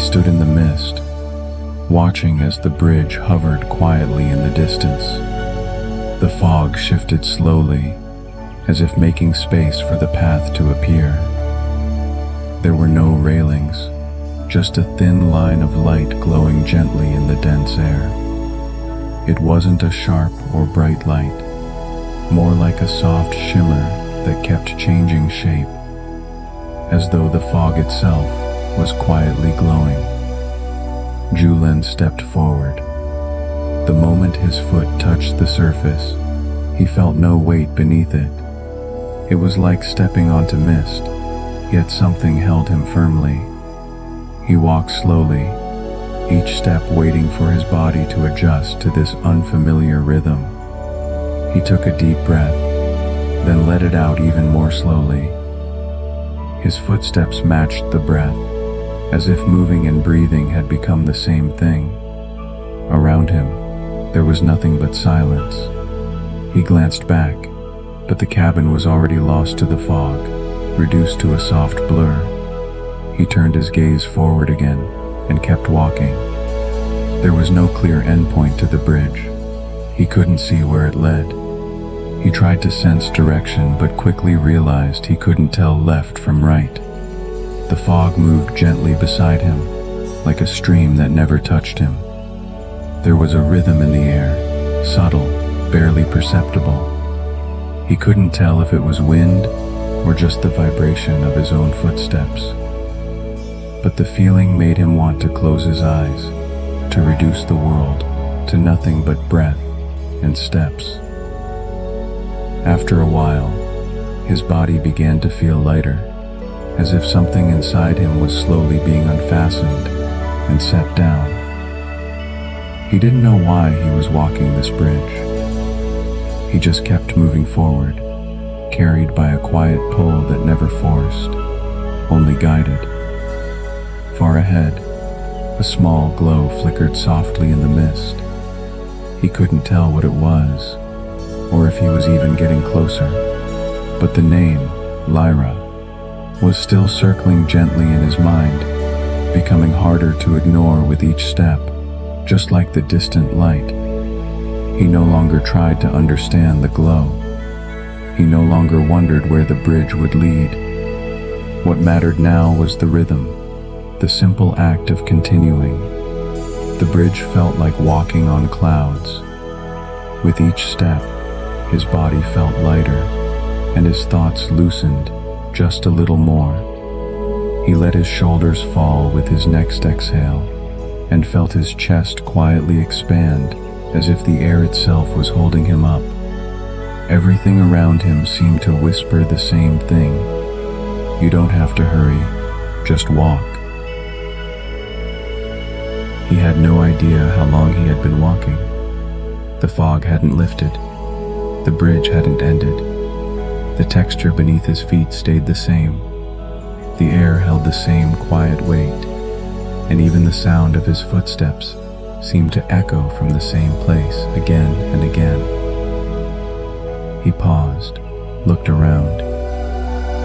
stood in the mist, watching as the bridge hovered quietly in the distance. The fog shifted slowly, as if making space for the path to appear. There were no railings, just a thin line of light glowing gently in the dense air. It wasn't a sharp or bright light, more like a soft shimmer that kept changing shape, as though the fog itself was quietly glowing. Julen stepped forward. The moment his foot touched the surface, he felt no weight beneath it. It was like stepping onto mist, yet something held him firmly. He walked slowly, each step waiting for his body to adjust to this unfamiliar rhythm. He took a deep breath, then let it out even more slowly. His footsteps matched the breath, as if moving and breathing had become the same thing. Around him, there was nothing but silence. He glanced back, but the cabin was already lost to the fog, reduced to a soft blur. He turned his gaze forward again and kept walking. There was no clear endpoint to the bridge. He couldn't see where it led. He tried to sense direction but quickly realized he couldn't tell left from right. The fog moved gently beside him, like a stream that never touched him. There was a rhythm in the air, subtle, barely perceptible. He couldn't tell if it was wind or just the vibration of his own footsteps. But the feeling made him want to close his eyes, to reduce the world to nothing but breath and steps. After a while, his body began to feel lighter, as if something inside him was slowly being unfastened and set down. He didn't know why he was walking this bridge. He just kept moving forward, carried by a quiet pull that never forced, only guided. Far ahead, a small glow flickered softly in the mist. He couldn't tell what it was, or if he was even getting closer, but the name, Lyra, was still circling gently in his mind, becoming harder to ignore with each step, just like the distant light. He no longer tried to understand the glow. He no longer wondered where the bridge would lead. What mattered now was the rhythm, the simple act of continuing. The bridge felt like walking on clouds. With each step, his body felt lighter, and his thoughts loosened just a little more. He let his shoulders fall with his next exhale, and felt his chest quietly expand, as if the air itself was holding him up. Everything around him seemed to whisper the same thing. You don't have to hurry, just walk. He had no idea how long he had been walking. The fog hadn't lifted. The bridge hadn't ended. The texture beneath his feet stayed the same. The air held the same quiet weight, and even the sound of his footsteps seemed to echo from the same place again and again. He paused, looked around.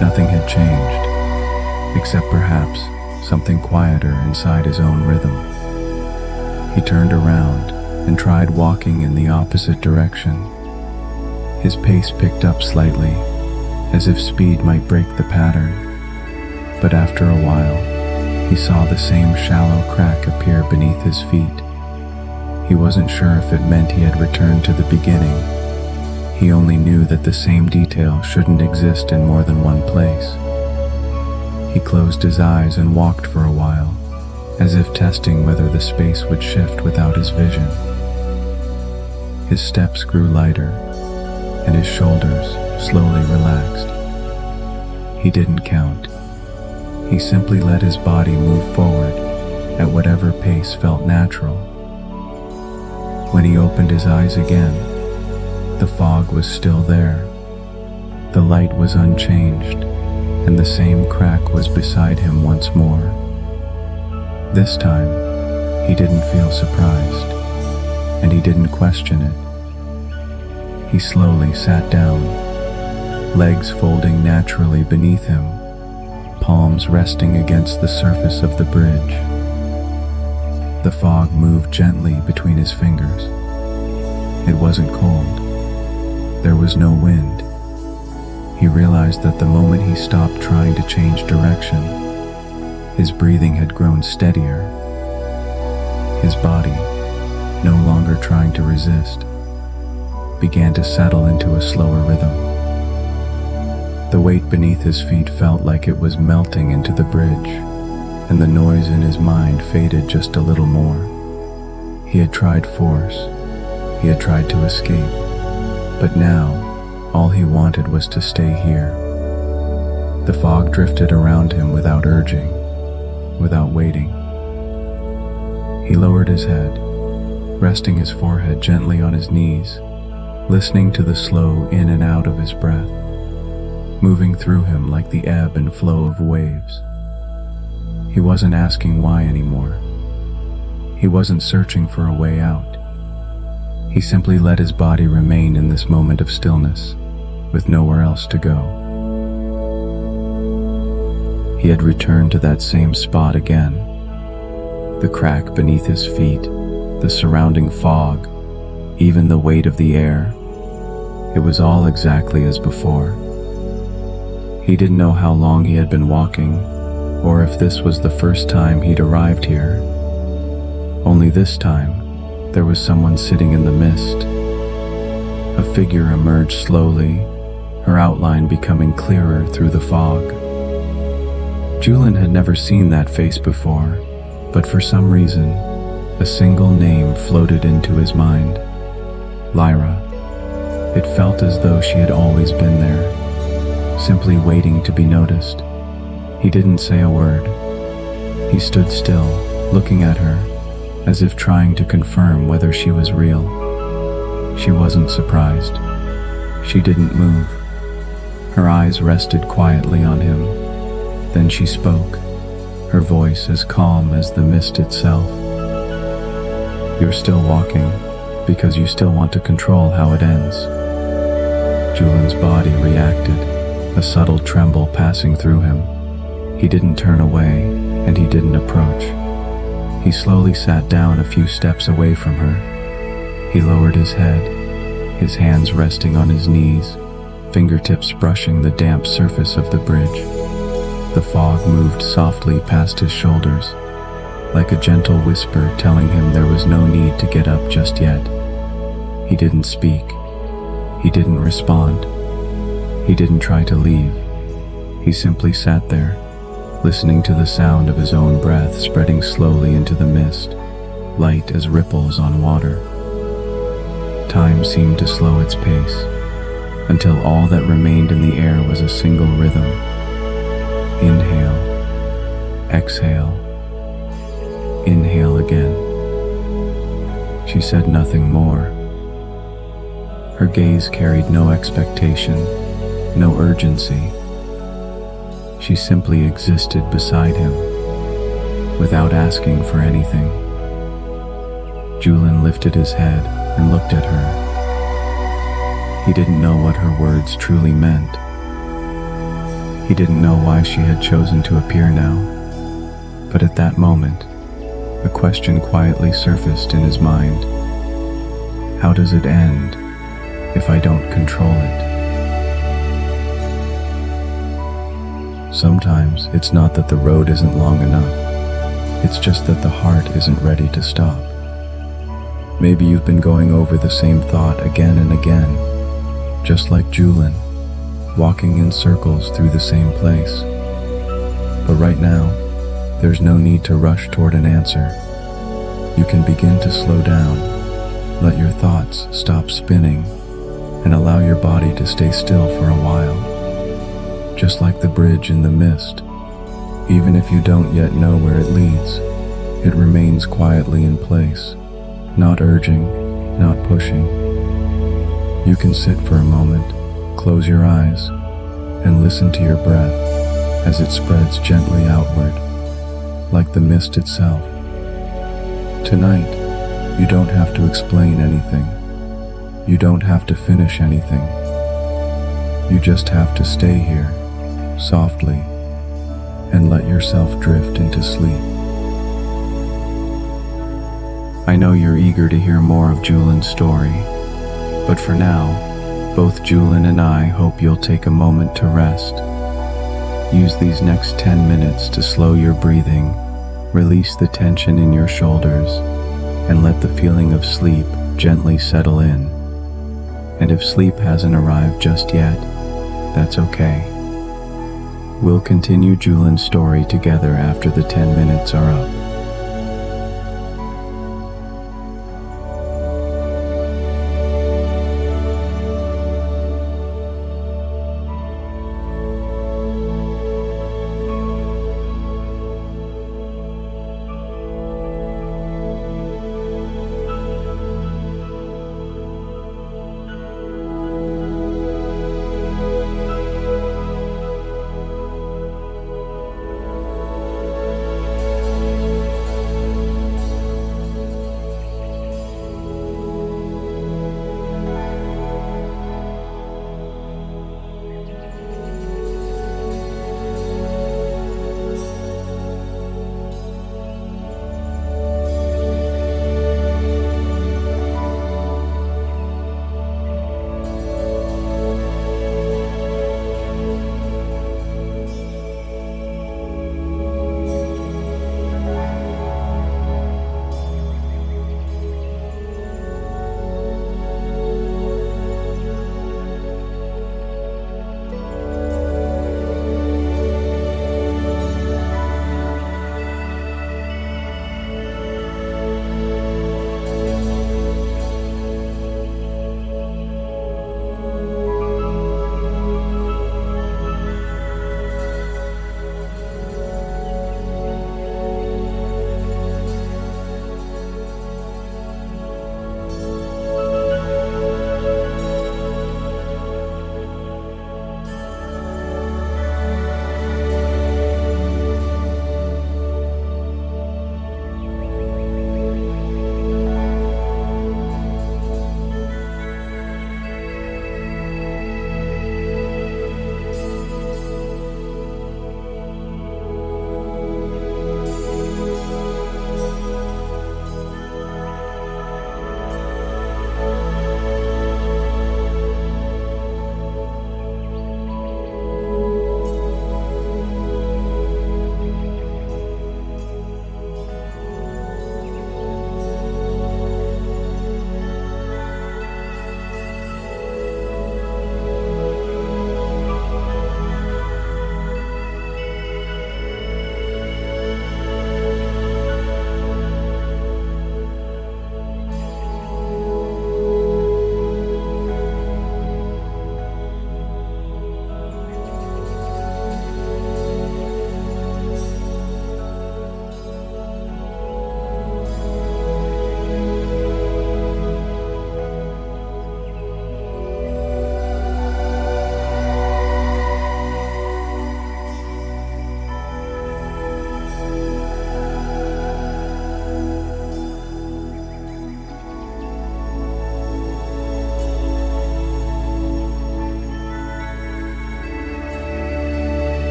Nothing had changed, except perhaps something quieter inside his own rhythm. He turned around and tried walking in the opposite direction. His pace picked up slightly, as if speed might break the pattern. But after a while, he saw the same shallow crack appear beneath his feet. He wasn't sure if it meant he had returned to the beginning. He only knew that the same detail shouldn't exist in more than one place. He closed his eyes and walked for a while, as if testing whether the space would shift without his vision. His steps grew lighter, and his shoulders slowly relaxed. He didn't count. He simply let his body move forward at whatever pace felt natural. When he opened his eyes again, the fog was still there. The light was unchanged, and the same crack was beside him once more. This time, he didn't feel surprised, and he didn't question it. He slowly sat down, legs folding naturally beneath him, palms resting against the surface of the bridge. The fog moved gently between his fingers. It wasn't cold. There was no wind. He realized that the moment he stopped trying to change direction, his breathing had grown steadier. His body, no longer trying to resist, began to settle into a slower rhythm. The weight beneath his feet felt like it was melting into the bridge, and the noise in his mind faded just a little more. He had tried force. He had tried to escape. But now, all he wanted was to stay here. The fog drifted around him without urging, without waiting. He lowered his head, resting his forehead gently on his knees, listening to the slow in and out of his breath, moving through him like the ebb and flow of waves. He wasn't asking why anymore. He wasn't searching for a way out. He simply let his body remain in this moment of stillness, with nowhere else to go. He had returned to that same spot again. The crack beneath his feet, the surrounding fog, even the weight of the air. It was all exactly as before. He didn't know how long he had been walking, or if this was the first time he'd arrived here. Only this time, there was someone sitting in the mist. A figure emerged slowly, her outline becoming clearer through the fog. Julian had never seen that face before, but for some reason, a single name floated into his mind. Lyra. It felt as though she had always been there, simply waiting to be noticed. He didn't say a word. He stood still, looking at her, as if trying to confirm whether she was real. She wasn't surprised. She didn't move. Her eyes rested quietly on him. Then she spoke, her voice as calm as the mist itself. "You're still walking, because you still want to control how it ends." Julian's body reacted, a subtle tremble passing through him. He didn't turn away, and he didn't approach. He slowly sat down a few steps away from her. He lowered his head, his hands resting on his knees, fingertips brushing the damp surface of the bridge. The fog moved softly past his shoulders, like a gentle whisper telling him there was no need to get up just yet. He didn't speak. He didn't respond. He didn't try to leave. He simply sat there, listening to the sound of his own breath spreading slowly into the mist, light as ripples on water. Time seemed to slow its pace, until all that remained in the air was a single rhythm. Inhale, exhale, inhale again. She said nothing more. Her gaze carried no expectation, no urgency. She simply existed beside him, without asking for anything. Julian lifted his head and looked at her. He didn't know what her words truly meant. He didn't know why she had chosen to appear now, but at that moment, a question quietly surfaced in his mind. How does it end if I don't control it? Sometimes it's not that the road isn't long enough. It's just that the heart isn't ready to stop. Maybe you've been going over the same thought again and again, just like Julian, walking in circles through the same place. But right now, there's no need to rush toward an answer. You can begin to slow down, let your thoughts stop spinning, and allow your body to stay still for a while. Just like the bridge in the mist, even if you don't yet know where it leads, it remains quietly in place, not urging, not pushing. You can sit for a moment, close your eyes, and listen to your breath as it spreads gently outward, like the mist itself. Tonight, you don't have to explain anything. You don't have to finish anything. You just have to stay here, softly, and let yourself drift into sleep. I know you're eager to hear more of Julian's story, but for now, both Julian and I hope you'll take a moment to rest. Use these next 10 minutes to slow your breathing, release the tension in your shoulders, and let the feeling of sleep gently settle in. And if sleep hasn't arrived just yet, that's okay. We'll continue Julian's story together after the 10 minutes are up.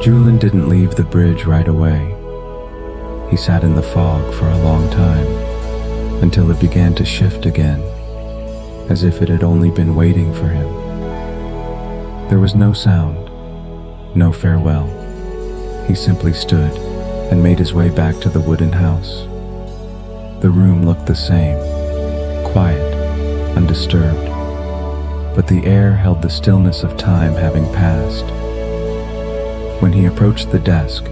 Julian didn't leave the bridge right away. He sat in the fog for a long time, until it began to shift again, as if it had only been waiting for him. There was no sound, no farewell. He simply stood and made his way back to the wooden house. The room looked the same, quiet, undisturbed, but the air held the stillness of time having passed. When he approached the desk,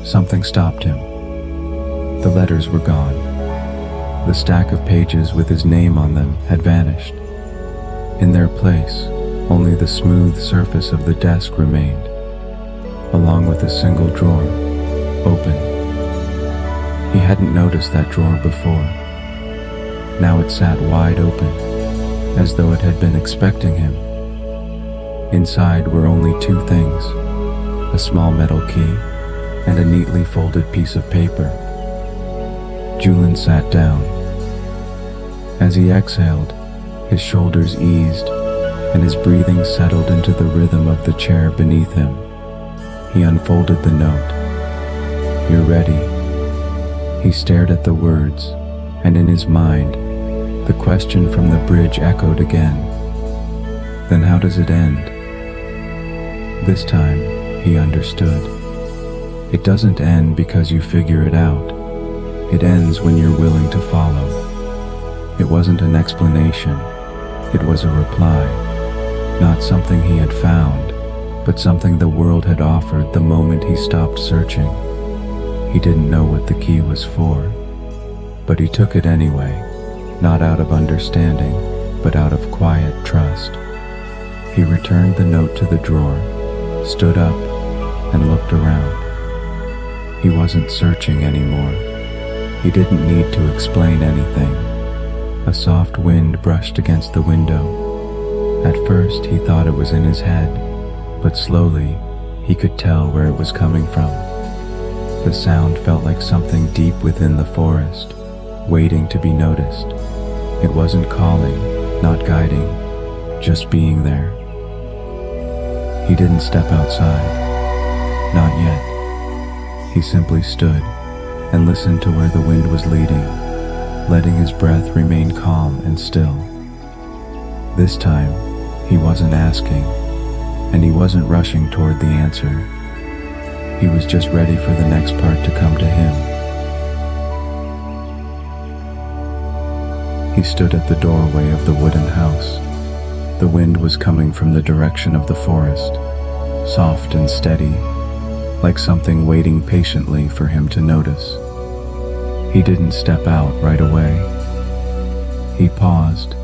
something stopped him. The letters were gone. The stack of pages with his name on them had vanished. In their place, only the smooth surface of the desk remained, along with a single drawer, open. He hadn't noticed that drawer before. Now it sat wide open, as though it had been expecting him. Inside were only two things: a small metal key and a neatly folded piece of paper. Julian sat down. As he exhaled, his shoulders eased and his breathing settled into the rhythm of the chair beneath him. He unfolded the note. "You're ready." He stared at the words, and in his mind, the question from the bridge echoed again. Then how does it end? This time, he understood. It doesn't end because you figure it out. It ends when you're willing to follow. It wasn't an explanation. It was a reply. Not something he had found, but something the world had offered the moment he stopped searching. He didn't know what the key was for, but he took it anyway, not out of understanding, but out of quiet trust. He returned the note to the drawer, stood up, and looked around. He wasn't searching anymore. He didn't need to explain anything. A soft wind brushed against the window. At first, he thought it was in his head, but slowly, he could tell where it was coming from. The sound felt like something deep within the forest, waiting to be noticed. It wasn't calling, not guiding, just being there. He didn't step outside. Not yet. He simply stood and listened to where the wind was leading, letting his breath remain calm and still. This time, he wasn't asking, and he wasn't rushing toward the answer. He was just ready for the next part to come to him. He stood at the doorway of the wooden house. The wind was coming from the direction of the forest, soft and steady, like something waiting patiently for him to notice. He didn't step out right away. He paused,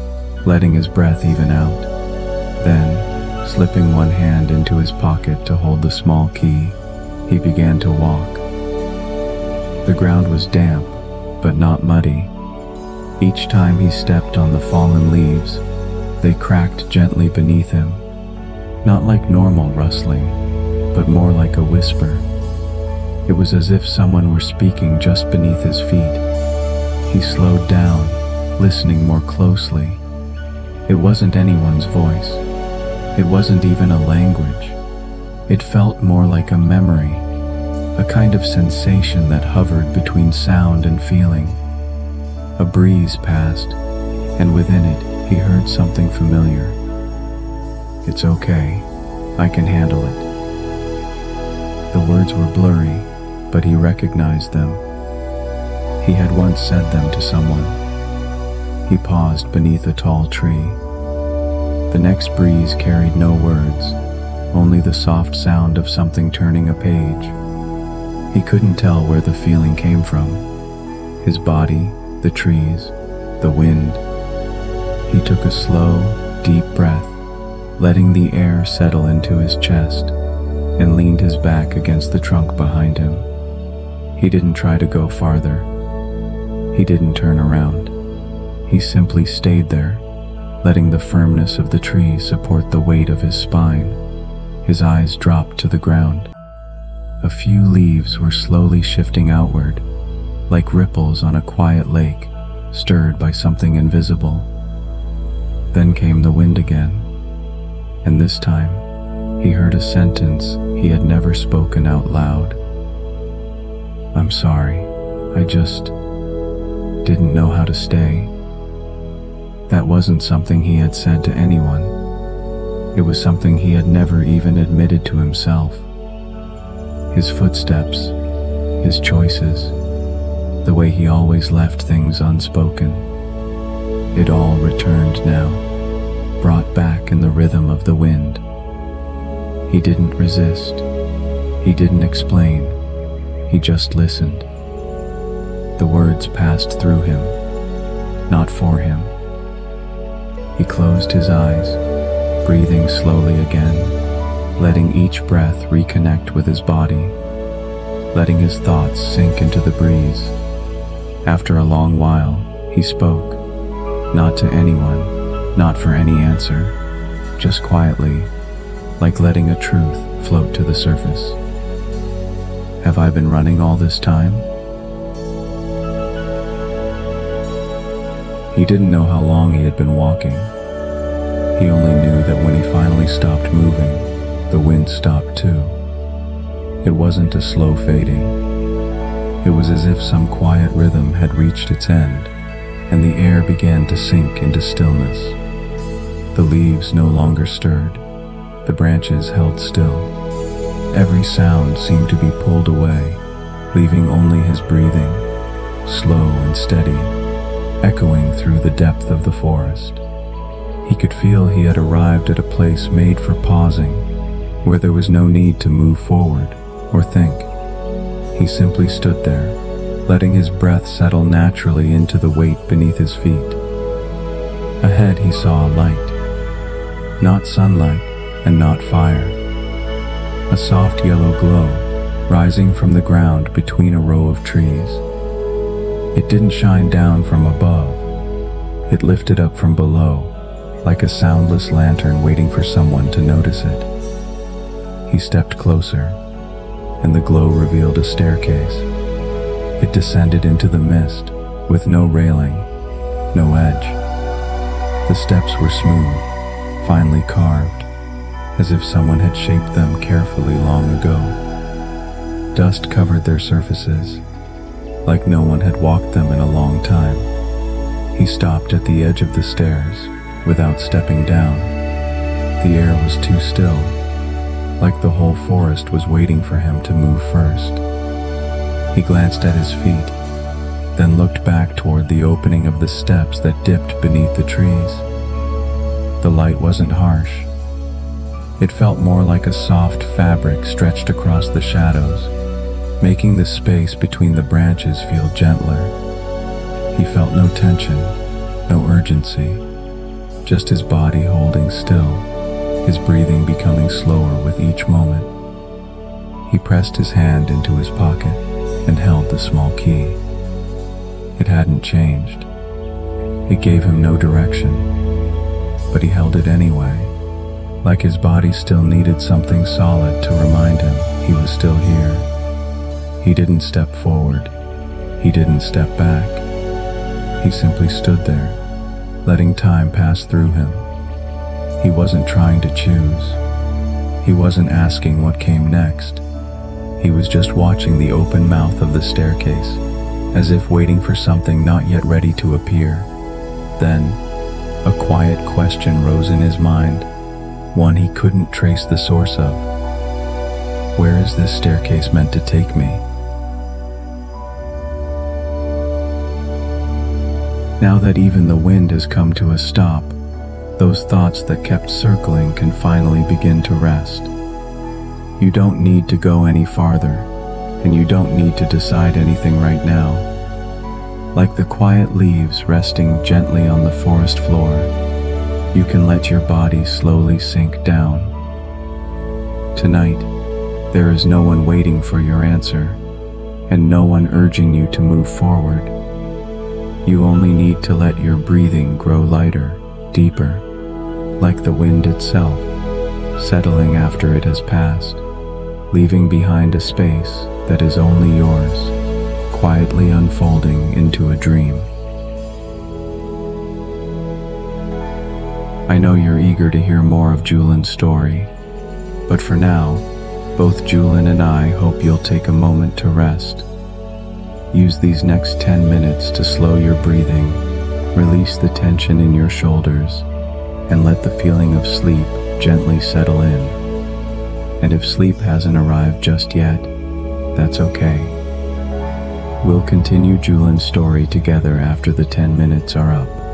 letting his breath even out. Then, slipping one hand into his pocket to hold the small key, he began to walk. The ground was damp, but not muddy. Each time he stepped on the fallen leaves, they cracked gently beneath him, not like normal rustling, but more like a whisper. It was as if someone were speaking just beneath his feet. He slowed down, listening more closely. It wasn't anyone's voice. It wasn't even a language. It felt more like a memory, a kind of sensation that hovered between sound and feeling. A breeze passed, and within it, he heard something familiar. "It's okay. I can handle it." The words were blurry, but he recognized them. He had once said them to someone. He paused beneath a tall tree. The next breeze carried no words, only the soft sound of something turning a page. He couldn't tell where the feeling came from. His body, the trees, the wind. He took a slow, deep breath, letting the air settle into his chest, and leaned his back against the trunk behind him. He didn't try to go farther. He didn't turn around. He simply stayed there, letting the firmness of the tree support the weight of his spine. His eyes dropped to the ground. A few leaves were slowly shifting outward, like ripples on a quiet lake, stirred by something invisible. Then came the wind again, and this time, he heard a sentence he had never never spoken out loud. "I'm sorry, I just didn't know how to stay." That wasn't something he had said to anyone. It was something he had never even admitted to himself. His footsteps, his choices, the way he always left things unspoken. It all returned now, brought back in the rhythm of the wind. He didn't resist. He didn't explain. He just listened. The words passed through him, not for him. He closed his eyes, breathing slowly again, letting each breath reconnect with his body, letting his thoughts sink into the breeze. After a long while, he spoke, not to anyone, not for any answer, just quietly, like letting a truth float to the surface. "Have I been running all this time?" He didn't know how long he had been walking. He only knew that when he finally stopped moving, the wind stopped too. It wasn't a slow fading. It was as if some quiet rhythm had reached its end, and the air began to sink into stillness. The leaves no longer stirred. The branches held still. Every sound seemed to be pulled away, leaving only his breathing, slow and steady, echoing through the depth of the forest. He could feel he had arrived at a place made for pausing, where there was no need to move forward or think. He simply stood there, letting his breath settle naturally into the weight beneath his feet. Ahead he saw a light, not sunlight and not fire. A soft yellow glow rising from the ground between a row of trees. It didn't shine down from above. It lifted up from below, like a soundless lantern waiting for someone to notice it. He stepped closer, and the glow revealed a staircase. It descended into the mist, with no railing, no edge. The steps were smooth, finely carved, as if someone had shaped them carefully long ago. Dust covered their surfaces, like no one had walked them in a long time. He stopped at the edge of the stairs, without stepping down. The air was too still, like the whole forest was waiting for him to move first. He glanced at his feet, then looked back toward the opening of the steps that dipped beneath the trees. The light wasn't harsh. It felt more like a soft fabric stretched across the shadows, making the space between the branches feel gentler. He felt no tension, no urgency, just his body holding still, his breathing becoming slower with each moment. He pressed his hand into his pocket and held the small key. It hadn't changed. It gave him no direction, but he held it anyway, like his body still needed something solid to remind him he was still here. He didn't step forward. He didn't step back. He simply stood there, letting time pass through him. He wasn't trying to choose. He wasn't asking what came next. He was just watching the open mouth of the staircase, as if waiting for something not yet ready to appear. Then, a quiet question rose in his mind, one he couldn't trace the source of. Where is this staircase meant to take me? Now that even the wind has come to a stop, those thoughts that kept circling can finally begin to rest. You don't need to go any farther, and you don't need to decide anything right now. Like the quiet leaves resting gently on the forest floor, you can let your body slowly sink down. Tonight, there is no one waiting for your answer, and no one urging you to move forward. You only need to let your breathing grow lighter, deeper, like the wind itself, settling after it has passed, leaving behind a space that is only yours, quietly unfolding into a dream. I know you're eager to hear more of Julian's story, but for now, Both Julian and I hope you'll take a moment to rest. Use these next 10 minutes to slow your breathing, release the tension in your shoulders, and let the feeling of sleep gently settle in. And if sleep hasn't arrived just yet, that's okay. We'll continue Julian's story together after the 10 minutes are up.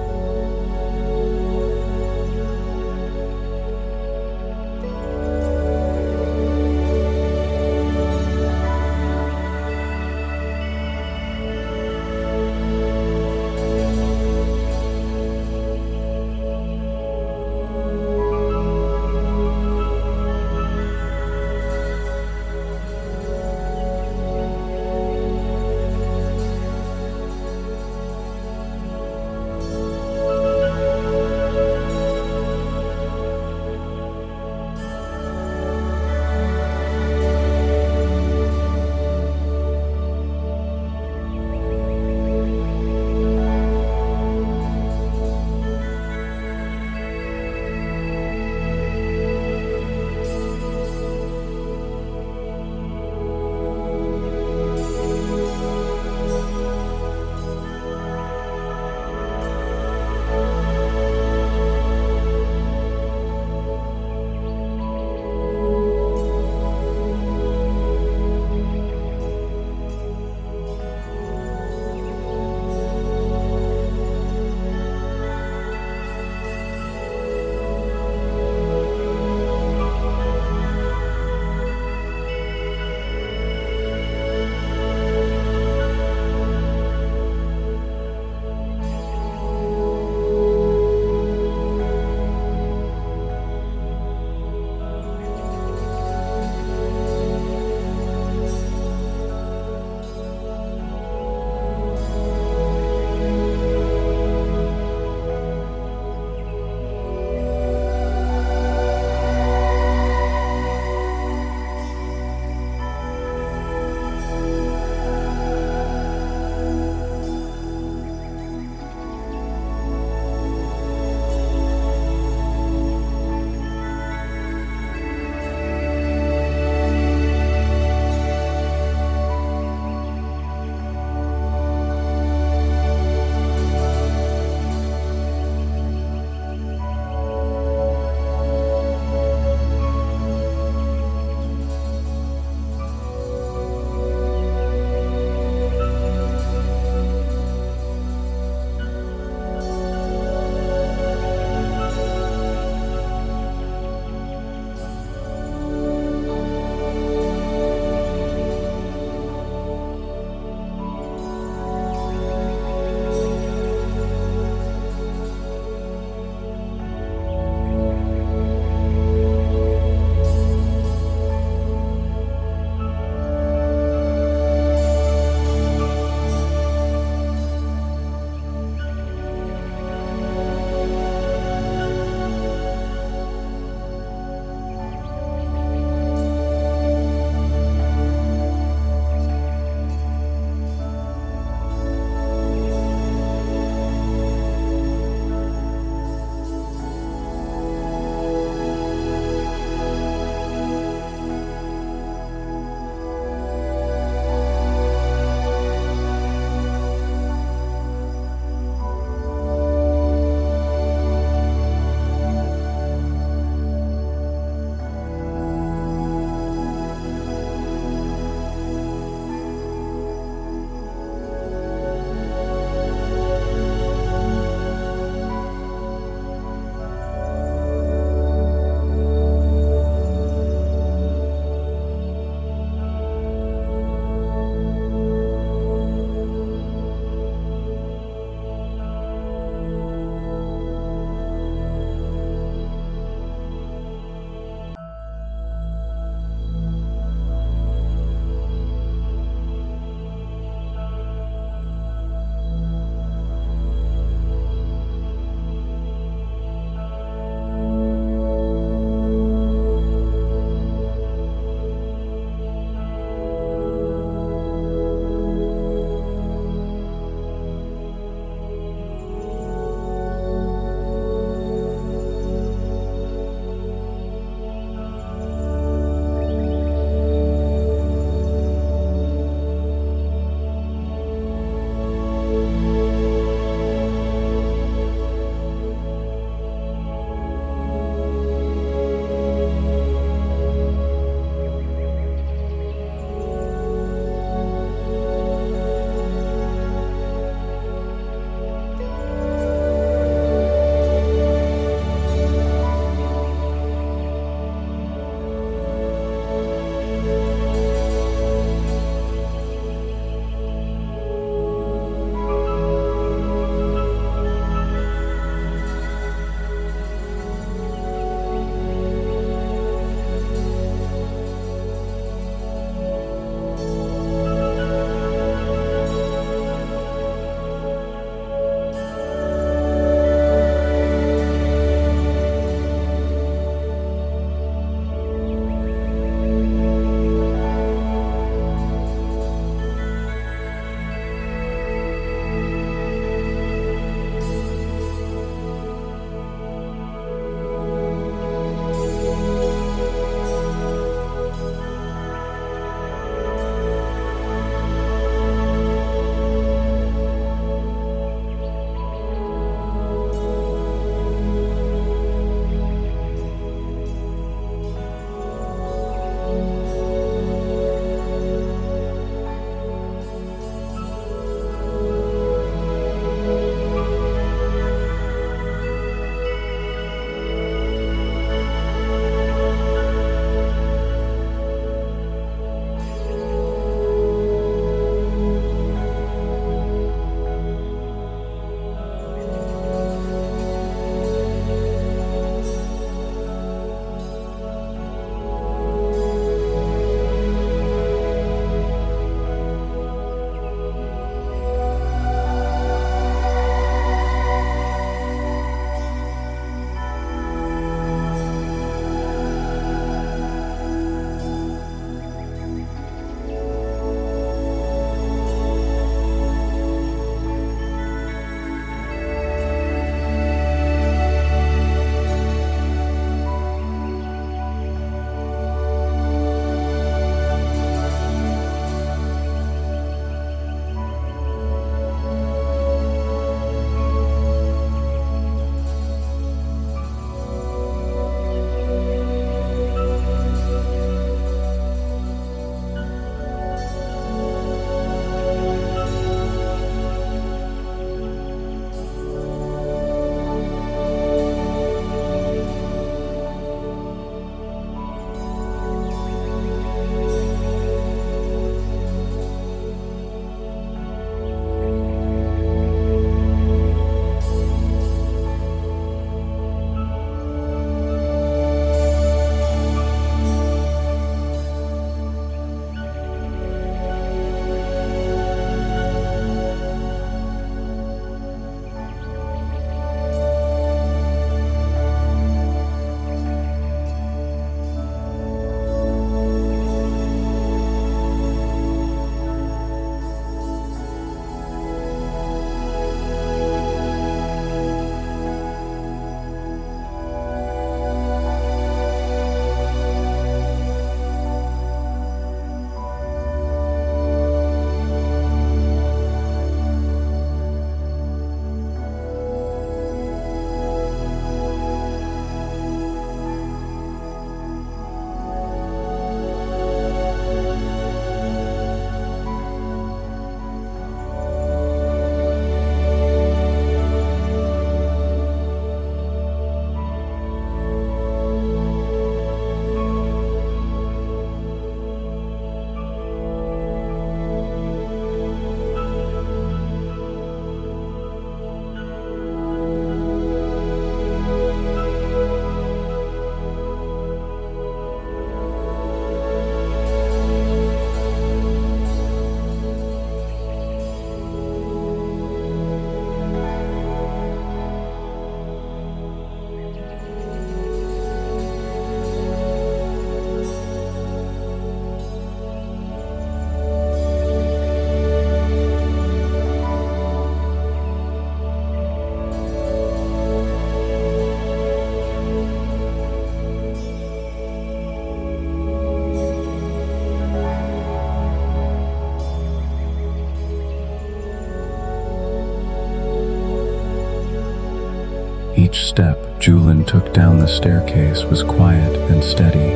Each step Julian took down the staircase was quiet and steady.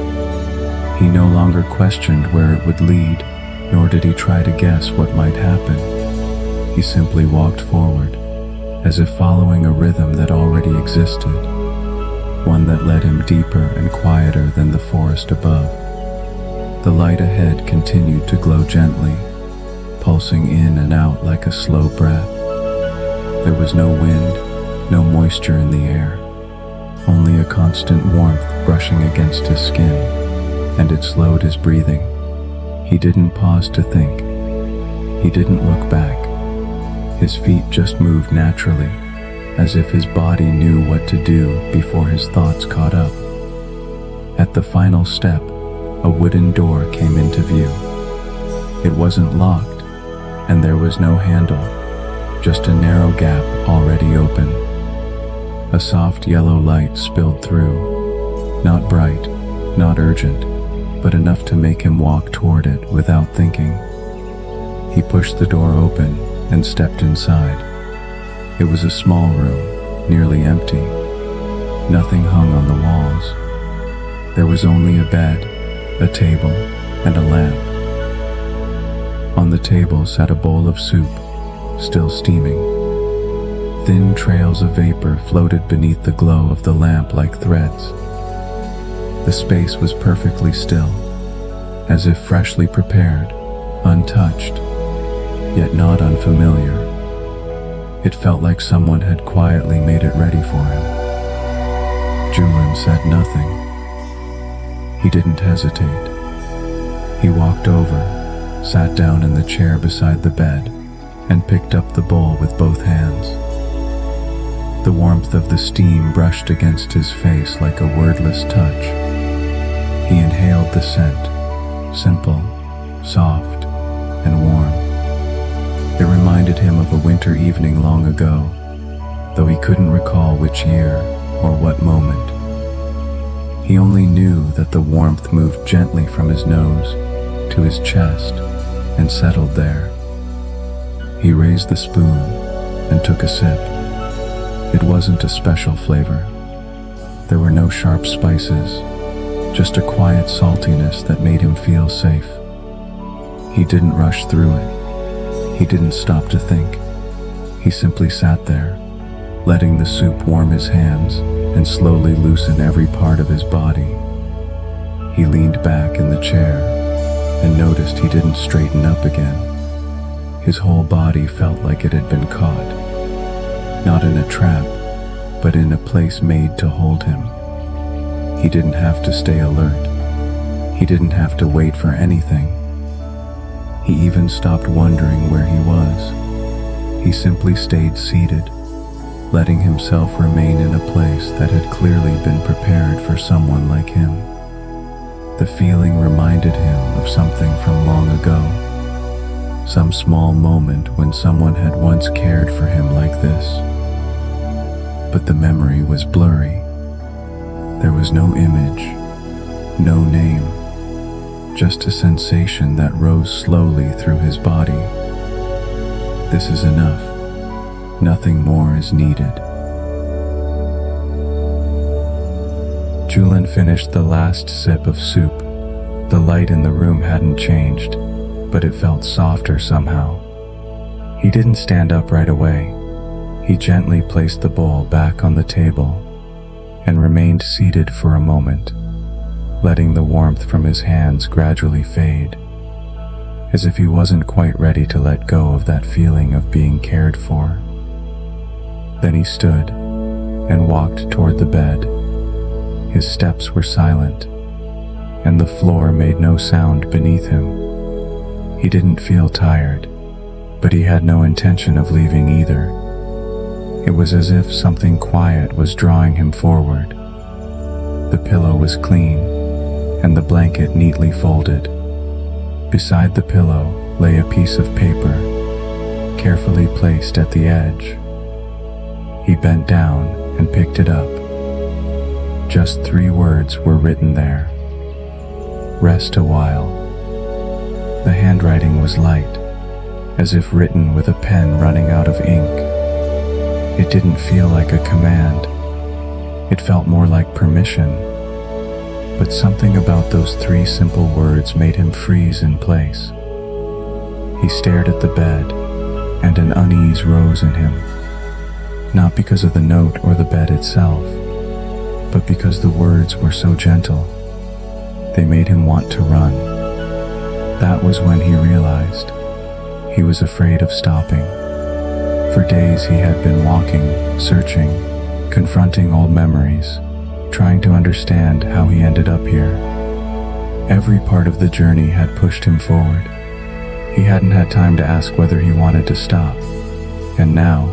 He no longer questioned where it would lead, nor did he try to guess what might happen. He simply walked forward, as if following a rhythm that already existed, one that led him deeper and quieter than the forest above. The light ahead continued to glow gently, pulsing in and out like a slow breath. There was no wind, no moisture in the air, only a constant warmth brushing against his skin, and it slowed his breathing. He didn't pause to think. He didn't look back. His feet just moved naturally, as if his body knew what to do before his thoughts caught up. At the final step, a wooden door came into view. It wasn't locked, and there was no handle, just a narrow gap already open. A soft yellow light spilled through, not bright, not urgent, but enough to make him walk toward it without thinking. He pushed the door open and stepped inside. It was a small room, nearly empty. Nothing hung on the walls. There was only a bed, a table, and a lamp. On the table sat a bowl of soup, still steaming. Thin trails of vapor floated beneath the glow of the lamp like threads. The space was perfectly still, as if freshly prepared, untouched, yet not unfamiliar. It felt like someone had quietly made it ready for him. Julian said nothing. He didn't hesitate. He walked over, sat down in the chair beside the bed, and picked up the bowl with both hands. The warmth of the steam brushed against his face like a wordless touch. He inhaled the scent, simple, soft, and warm. It reminded him of a winter evening long ago, though he couldn't recall which year or what moment. He only knew that the warmth moved gently from his nose to his chest and settled there. He raised the spoon and took a sip. It wasn't a special flavor. There were no sharp spices, just a quiet saltiness that made him feel safe. He didn't rush through it. He didn't stop to think. He simply sat there, letting the soup warm his hands and slowly loosen every part of his body. He leaned back in the chair and noticed he didn't straighten up again. His whole body felt like it had been caught, not in a trap, but in a place made to hold him. He didn't have to stay alert. He didn't have to wait for anything. He even stopped wondering where he was. He simply stayed seated, letting himself remain in a place that had clearly been prepared for someone like him. The feeling reminded him of something from long ago, some small moment when someone had once cared for him like this. But the memory was blurry. There was no image, no name, just a sensation that rose slowly through his body. This is enough. Nothing more is needed. Julian finished the last sip of soup. The light in the room hadn't changed, but it felt softer somehow. He didn't stand up right away. He gently placed the bowl back on the table and remained seated for a moment, letting the warmth from his hands gradually fade, as if he wasn't quite ready to let go of that feeling of being cared for. Then he stood and walked toward the bed. His steps were silent, and the floor made no sound beneath him. He didn't feel tired, but he had no intention of leaving either. It was as if something quiet was drawing him forward. The pillow was clean, and the blanket neatly folded. Beside the pillow lay a piece of paper, carefully placed at the edge. He bent down and picked it up. Just 3 words were written there. Rest a while. The handwriting was light, as if written with a pen running out of ink. It didn't feel like a command, It felt more like permission, but something about those three simple words made him freeze in place. He stared at the bed, and an unease rose in him, not because of the note or the bed itself, but because the words were so gentle. They made him want to run. That was when he realized he was afraid of stopping. For days he had been walking, searching, confronting old memories, trying to understand how he ended up here. Every part of the journey had pushed him forward. He hadn't had time to ask whether he wanted to stop. And now,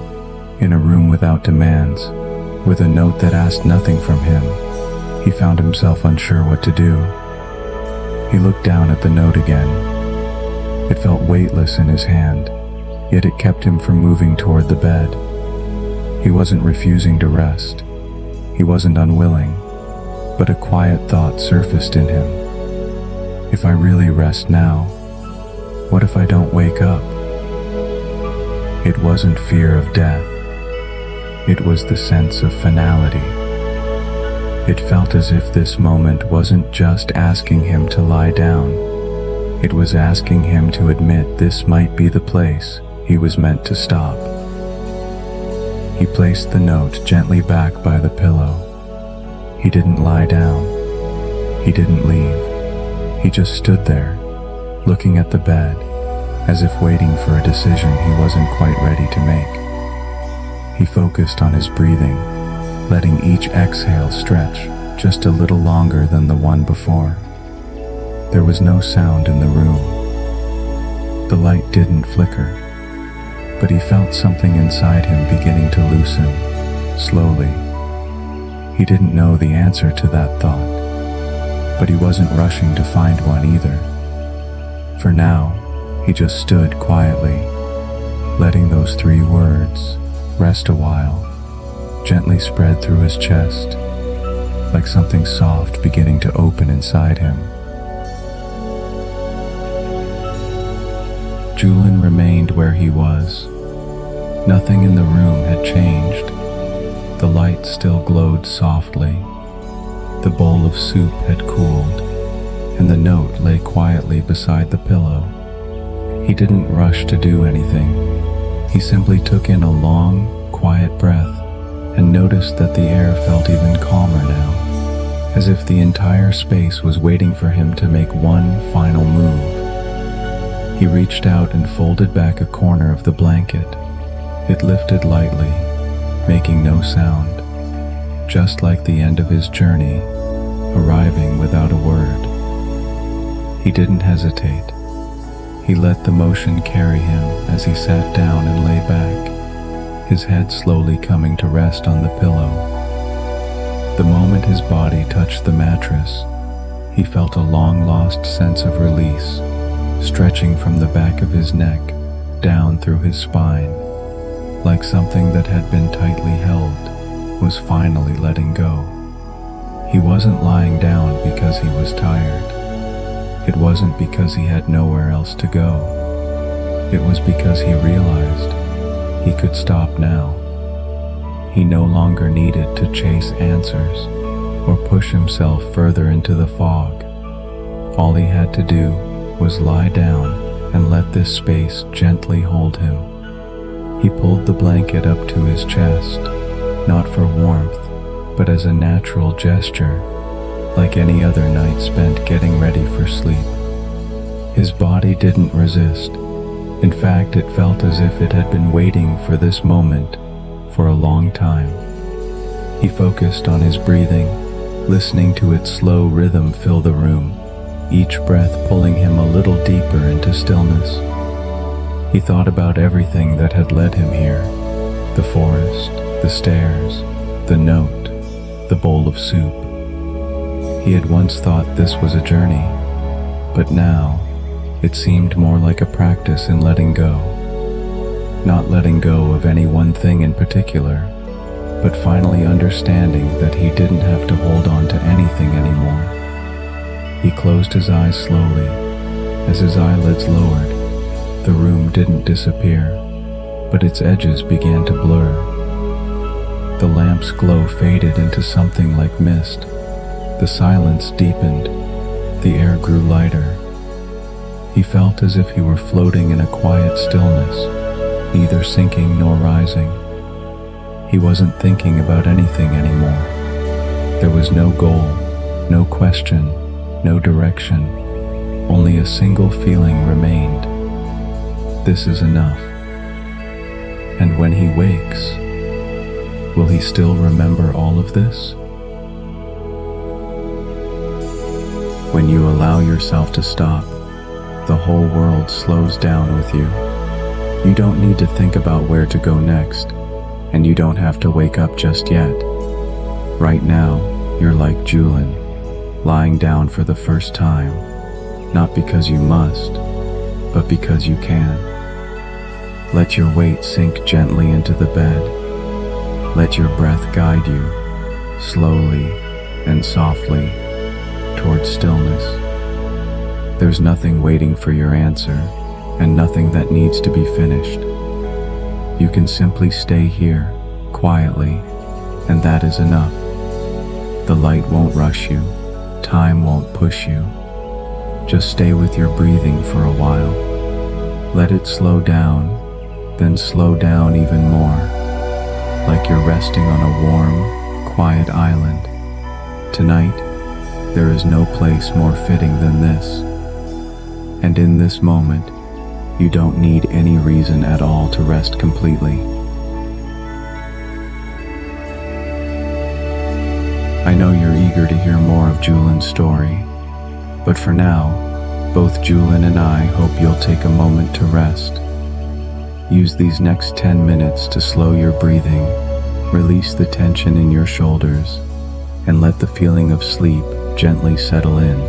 in a room without demands, with a note that asked nothing from him, he found himself unsure what to do. He looked down at the note again. It felt weightless in his hand, yet it kept him from moving toward the bed. He wasn't refusing to rest. He wasn't unwilling, but a quiet thought surfaced in him. If I really rest now, what if I don't wake up? It wasn't fear of death. It was the sense of finality. It felt as if this moment wasn't just asking him to lie down. It was asking him to admit this might be the place he was meant to stop. He placed the note gently back by the pillow. He didn't lie down. He didn't leave. He just stood there, looking at the bed, as if waiting for a decision he wasn't quite ready to make. He focused on his breathing, letting each exhale stretch just a little longer than the one before. There was no sound in the room. The light didn't flicker, but he felt something inside him beginning to loosen, slowly. He didn't know the answer to that thought, but he wasn't rushing to find one either. For now, he just stood quietly, letting those three words rest a while, gently spread through his chest, like something soft beginning to open inside him. Julian remained where he was. Nothing in the room had changed. The light still glowed softly. The bowl of soup had cooled, and the note lay quietly beside the pillow. He didn't rush to do anything. He simply took in a long, quiet breath and noticed that the air felt even calmer now, as if the entire space was waiting for him to make one final move. He reached out and folded back a corner of the blanket. It lifted lightly, making no sound, just like the end of his journey, arriving without a word. He didn't hesitate. He let the motion carry him as he sat down and lay back, his head slowly coming to rest on the pillow. The moment his body touched the mattress, he felt a long-lost sense of release, stretching from the back of his neck down through his spine, like something that had been tightly held was finally letting go. He wasn't lying down because he was tired. It wasn't because he had nowhere else to go. It was because he realized he could stop now. He no longer needed to chase answers or push himself further into the fog. All he had to do was lie down and let this space gently hold him. He pulled the blanket up to his chest, not for warmth, but as a natural gesture, like any other night spent getting ready for sleep. His body didn't resist. In fact, it felt as if it had been waiting for this moment for a long time. He focused on his breathing, listening to its slow rhythm fill the room, each breath pulling him a little deeper into stillness. He thought about everything that had led him here: the forest, the stairs, the note, the bowl of soup. He had once thought this was a journey, but now it seemed more like a practice in letting go. Not letting go of any one thing in particular, but finally understanding that he didn't have to hold on to anything anymore. He closed his eyes slowly. As his eyelids lowered, the room didn't disappear, but its edges began to blur. The lamp's glow faded into something like mist. The silence deepened. The air grew lighter. He felt as if he were floating in a quiet stillness, neither sinking nor rising. He wasn't thinking about anything anymore. There was no goal, no question, no direction. Only a single feeling remained. This is enough. And when he wakes, will he still remember all of this? When you allow yourself to stop, the whole world slows down with you. You don't need to think about where to go next, and you don't have to wake up just yet. Right now, you're like Julin, lying down for the first time, not because you must, but because you can. Let your weight sink gently into the bed. Let your breath guide you, slowly and softly, towards stillness. There's nothing waiting for your answer, and nothing that needs to be finished. You can simply stay here, quietly, and that is enough. The light won't rush you, time won't push you. Just stay with your breathing for a while. Let it slow down, then slow down even more, like you're resting on a warm, quiet island. Tonight, there is no place more fitting than this. And in this moment, you don't need any reason at all to rest completely. I know you're eager to hear more of Julin's story, but for now, both Julin and I hope you'll take a moment to rest. Use these next 10 minutes to slow your breathing, release the tension in your shoulders, and let the feeling of sleep gently settle in.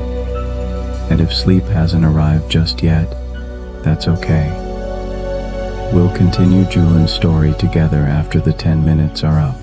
And if sleep hasn't arrived just yet, that's okay. We'll continue Julin's story together after the 10 minutes are up.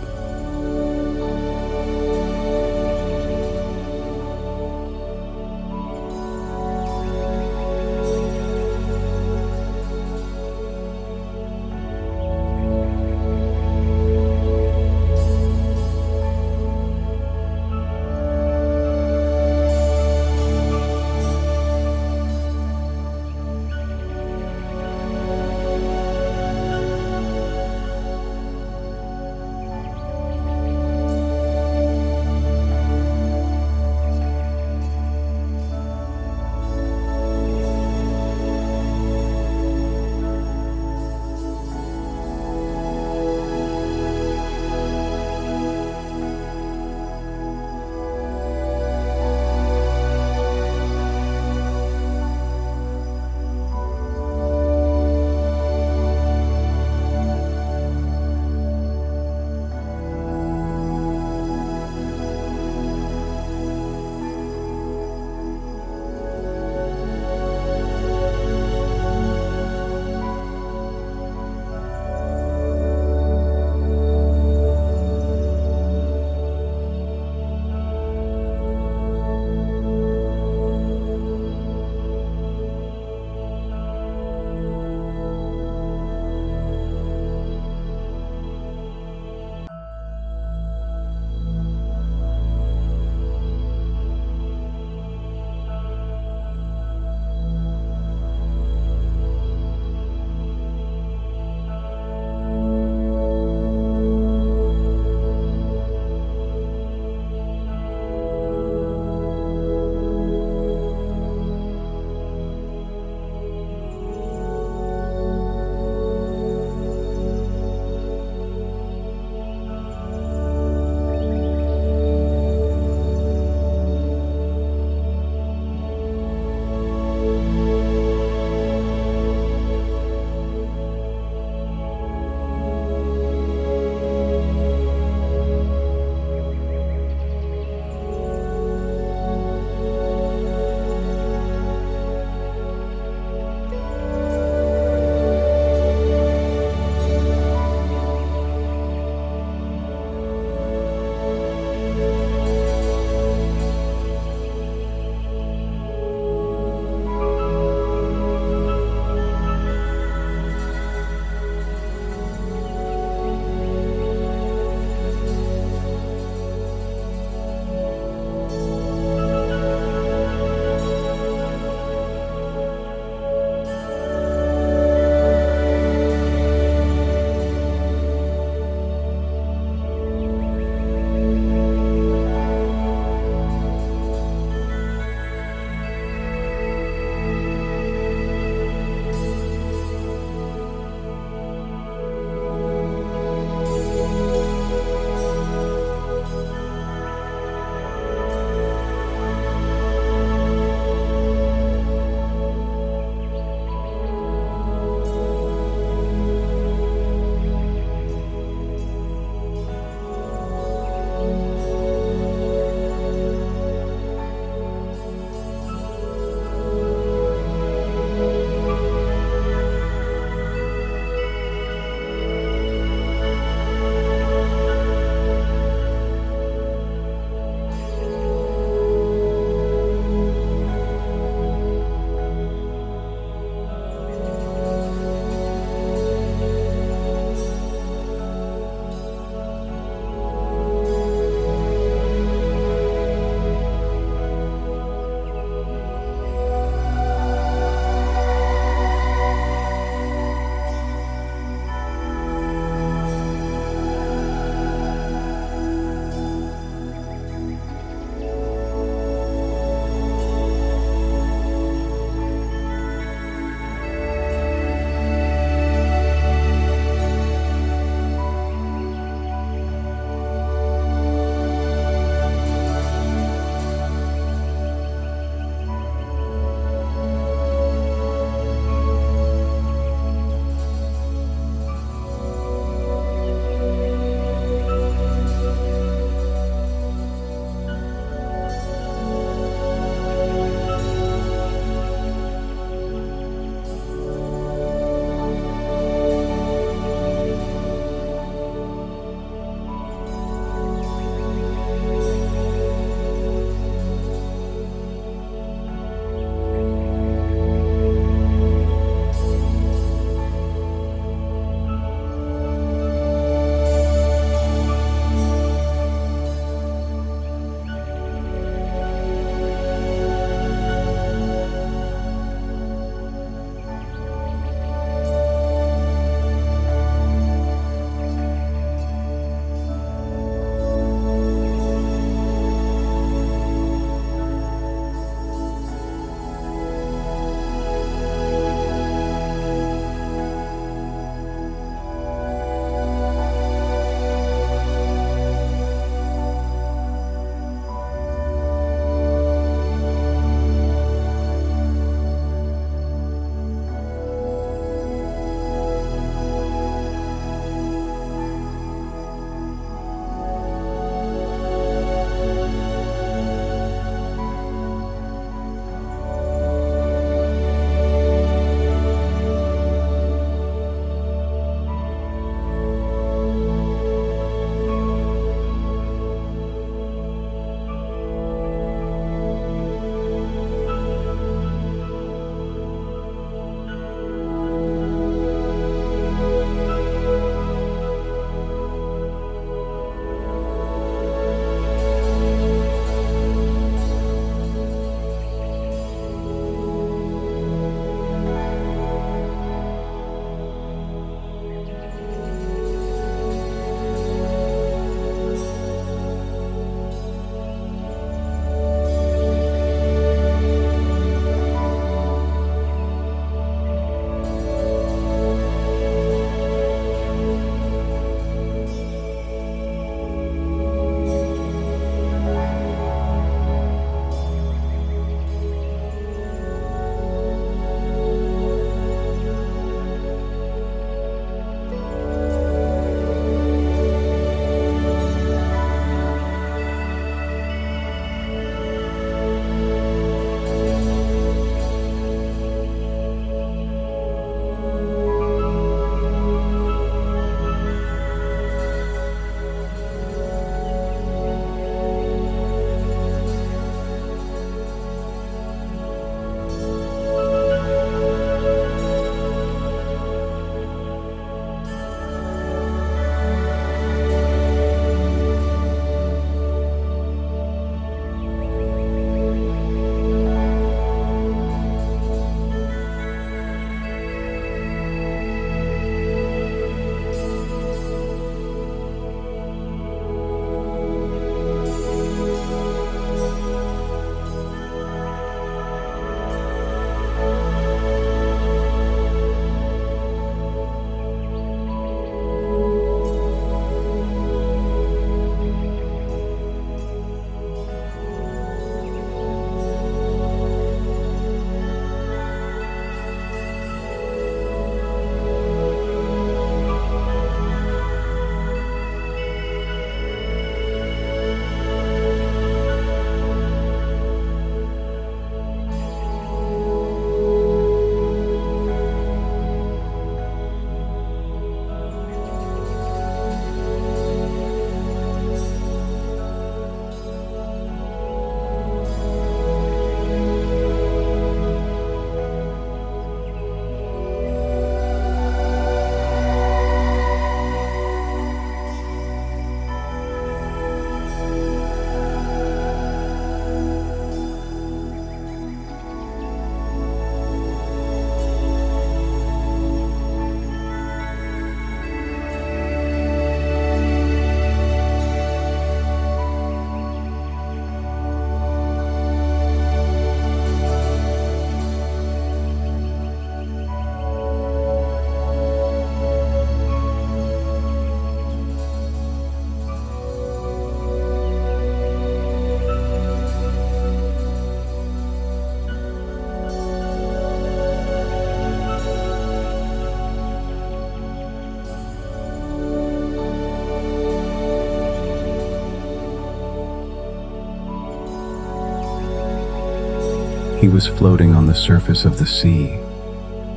He was floating on the surface of the sea.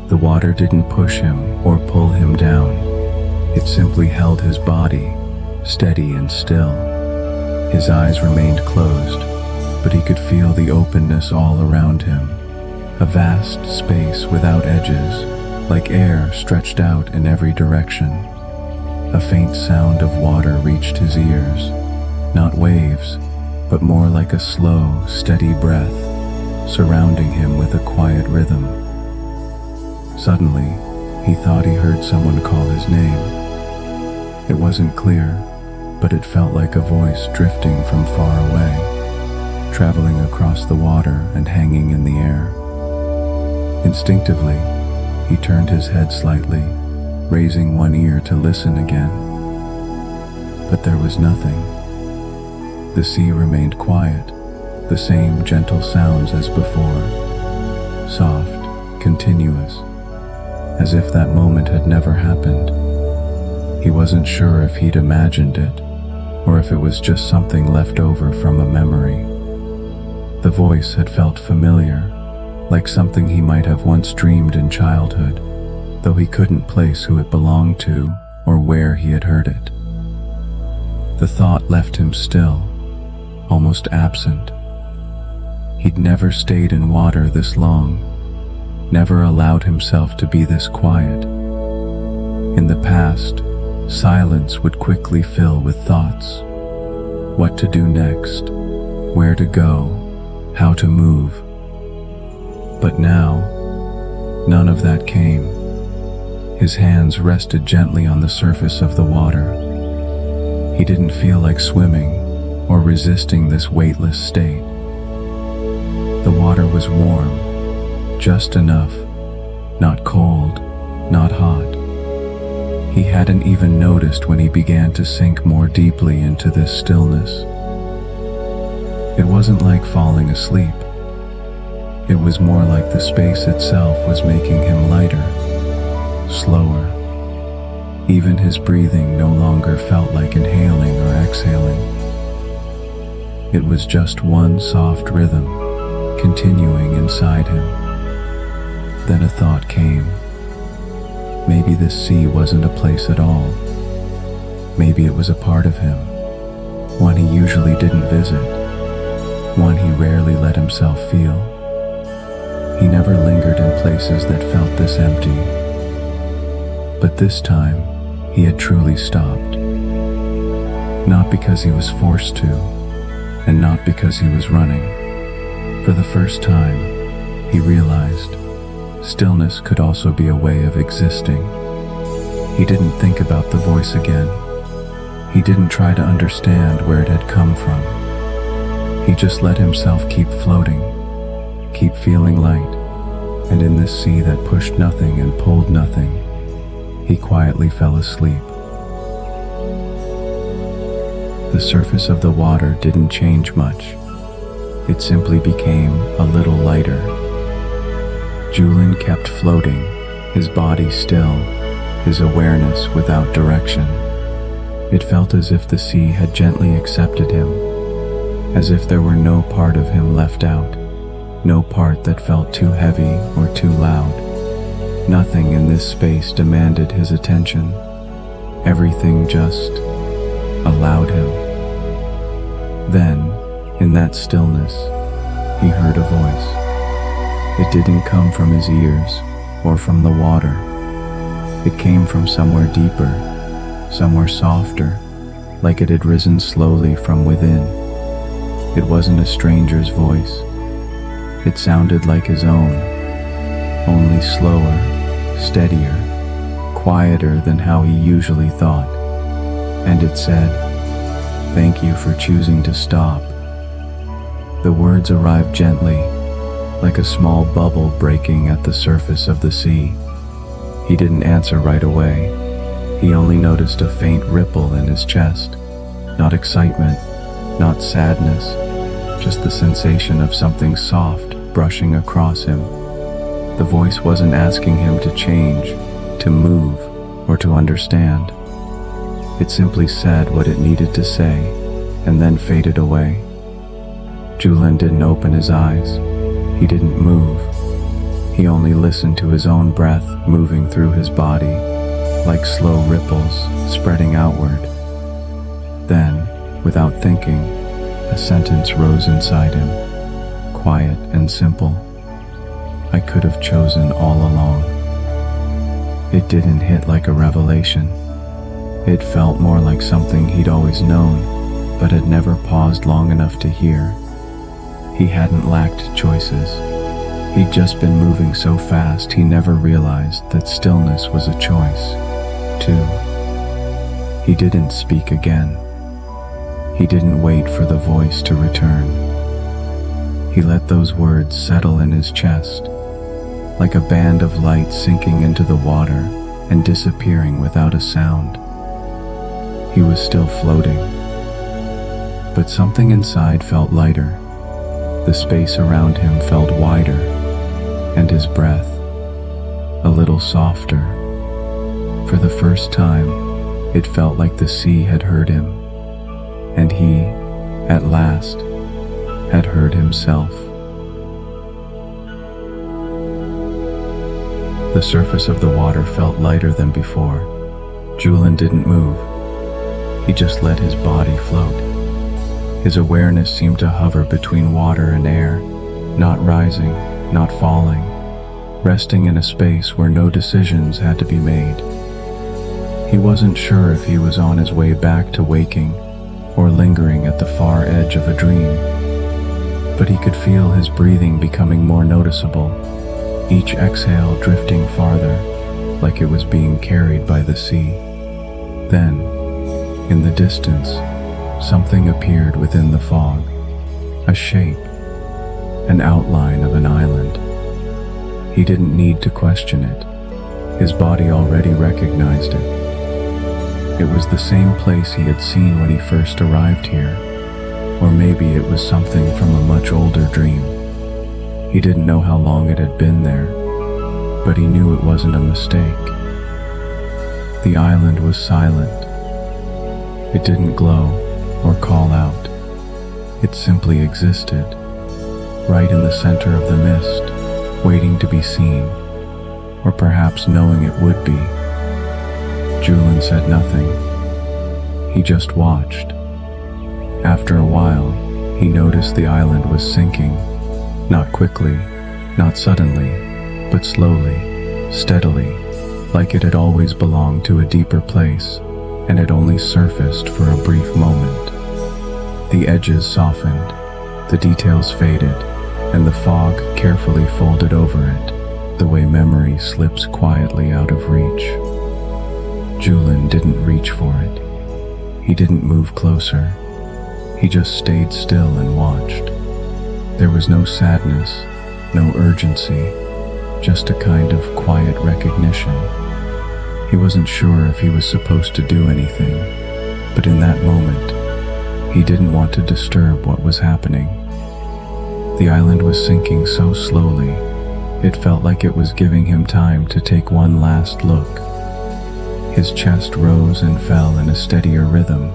The water didn't push him or pull him down. It simply held his body, steady and still. His eyes remained closed, but he could feel the openness all around him. A vast space without edges, like air stretched out in every direction. A faint sound of water reached his ears, not waves, but more like a slow, steady breath, surrounding him with a quiet rhythm. Suddenly, he thought he heard someone call his name. It wasn't clear, but it felt like a voice drifting from far away, traveling across the water and hanging in the air. Instinctively, he turned his head slightly, raising one ear to listen again. But there was nothing. The sea remained quiet, the same gentle sounds as before, soft, continuous, as if that moment had never happened. He wasn't sure if he'd imagined it, or if it was just something left over from a memory. The voice had felt familiar, like something he might have once dreamed in childhood, though he couldn't place who it belonged to or where he had heard it. The thought left him still, almost absent. He'd never stayed in water this long, never allowed himself to be this quiet. In the past, silence would quickly fill with thoughts. What to do next, where to go, how to move. But now, none of that came. His hands rested gently on the surface of the water. He didn't feel like swimming or resisting this weightless state. The water was warm, just enough, not cold, not hot. He hadn't even noticed when he began to sink more deeply into this stillness. It wasn't like falling asleep. It was more like the space itself was making him lighter, slower. Even his breathing no longer felt like inhaling or exhaling. It was just one soft rhythm, continuing inside him. Then a thought came. Maybe this sea wasn't a place at all. Maybe it was a part of him, one he usually didn't visit, one he rarely let himself feel. He never lingered in places that felt this empty. But this time, he had truly stopped. Not because he was forced to, and not because he was running. For the first time, he realized stillness could also be a way of existing. He didn't think about the voice again. He didn't try to understand where it had come from. He just let himself keep floating, keep feeling light, and in this sea that pushed nothing and pulled nothing, he quietly fell asleep. The surface of the water didn't change much. It simply became a little lighter. Julian kept floating, his body still, his awareness without direction. It felt as if the sea had gently accepted him, as if there were no part of him left out, no part that felt too heavy or too loud. Nothing in this space demanded his attention. Everything just allowed him. Then, in that stillness, he heard a voice. It didn't come from his ears or from the water. It came from somewhere deeper, somewhere softer, like it had risen slowly from within. It wasn't a stranger's voice. It sounded like his own, only slower, steadier, quieter than how he usually thought. And it said, "Thank you for choosing to stop." The words arrived gently, like a small bubble breaking at the surface of the sea. He didn't answer right away. He only noticed a faint ripple in his chest. Not excitement, not sadness, just the sensation of something soft brushing across him. The voice wasn't asking him to change, to move, or to understand. It simply said what it needed to say, and then faded away. Julian didn't open his eyes. He didn't move. He only listened to his own breath moving through his body, like slow ripples spreading outward. Then, without thinking, a sentence rose inside him, quiet and simple. I could have chosen all along. It didn't hit like a revelation. It felt more like something he'd always known, but had never paused long enough to hear. He hadn't lacked choices. He'd just been moving so fast he never realized that stillness was a choice, too. He didn't speak again. He didn't wait for the voice to return. He let those words settle in his chest, like a band of light sinking into the water and disappearing without a sound. He was still floating, but something inside felt lighter. The space around him felt wider, and his breath a little softer. For the first time, it felt like the sea had heard him, and he, at last, had heard himself. The surface of the water felt lighter than before. Julian didn't move. He just let his body float. His awareness seemed to hover between water and air, not rising, not falling, resting in a space where no decisions had to be made. He wasn't sure if he was on his way back to waking or lingering at the far edge of a dream, but he could feel his breathing becoming more noticeable, each exhale drifting farther, like it was being carried by the sea. Then, in the distance, something appeared within the fog, a shape, an outline of an island. He didn't need to question it. His body already recognized it. It was the same place he had seen when he first arrived here, or maybe it was something from a much older dream. He didn't know how long it had been there, but he knew it wasn't a mistake. The island was silent. It didn't glow or call out. It simply existed, right in the center of the mist, waiting to be seen, or perhaps knowing it would be. Julian said nothing. He just watched. After a while, he noticed the island was sinking, not quickly, not suddenly, but slowly, steadily, like it had always belonged to a deeper place, and had only surfaced for a brief moment. The edges softened, the details faded, and the fog carefully folded over it, the way memory slips quietly out of reach. Julian didn't reach for it. He didn't move closer. He just stayed still and watched. There was no sadness, no urgency, just a kind of quiet recognition. He wasn't sure if he was supposed to do anything, but in that moment, he didn't want to disturb what was happening. The island was sinking so slowly, it felt like it was giving him time to take one last look. His chest rose and fell in a steadier rhythm.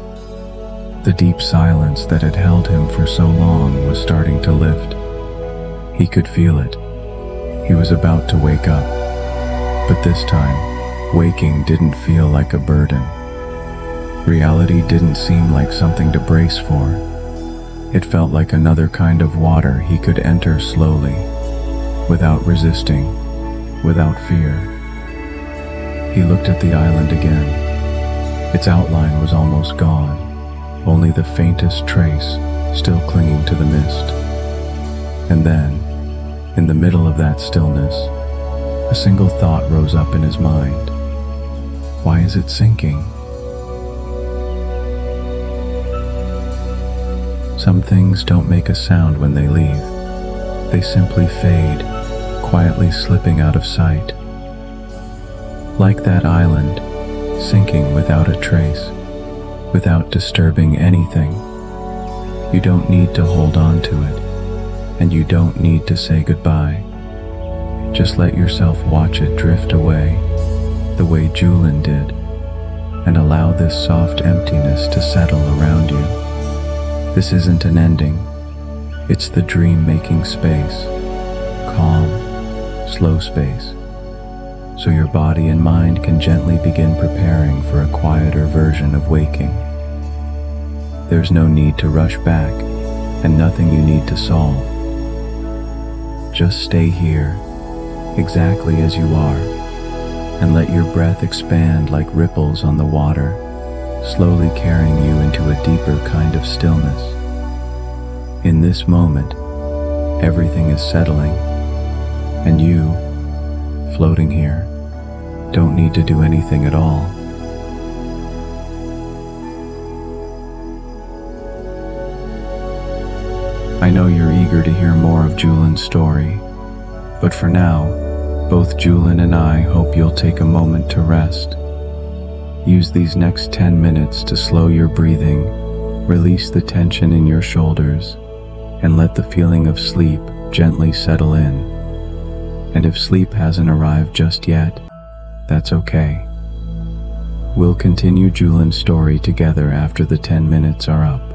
The deep silence that had held him for so long was starting to lift. He could feel it. He was about to wake up, but this time, waking didn't feel like a burden. Reality didn't seem like something to brace for. It felt like another kind of water he could enter slowly, without resisting, without fear. He looked at the island again. Its outline was almost gone, only the faintest trace still clinging to the mist. And then, in the middle of that stillness, a single thought rose up in his mind. Why is it sinking? Some things don't make a sound when they leave. They simply fade, quietly slipping out of sight. Like that island, sinking without a trace, without disturbing anything. You don't need to hold on to it, and you don't need to say goodbye. Just let yourself watch it drift away, the way Julian did, and allow this soft emptiness to settle around you. This isn't an ending. It's the dream making space, calm, slow space, so your body and mind can gently begin preparing for a quieter version of waking. There's no need to rush back, and nothing you need to solve. Just stay here, exactly as you are, and let your breath expand like ripples on the water, slowly carrying you into a deeper kind of stillness. In this moment, everything is settling, and you, floating here, don't need to do anything at all. I know you're eager to hear more of Julian's story, but for now, both Julian and I hope you'll take a moment to rest. Use these next 10 minutes to slow your breathing, release the tension in your shoulders, and let the feeling of sleep gently settle in. And if sleep hasn't arrived just yet, that's okay. We'll continue Julian's story together after the 10 minutes are up.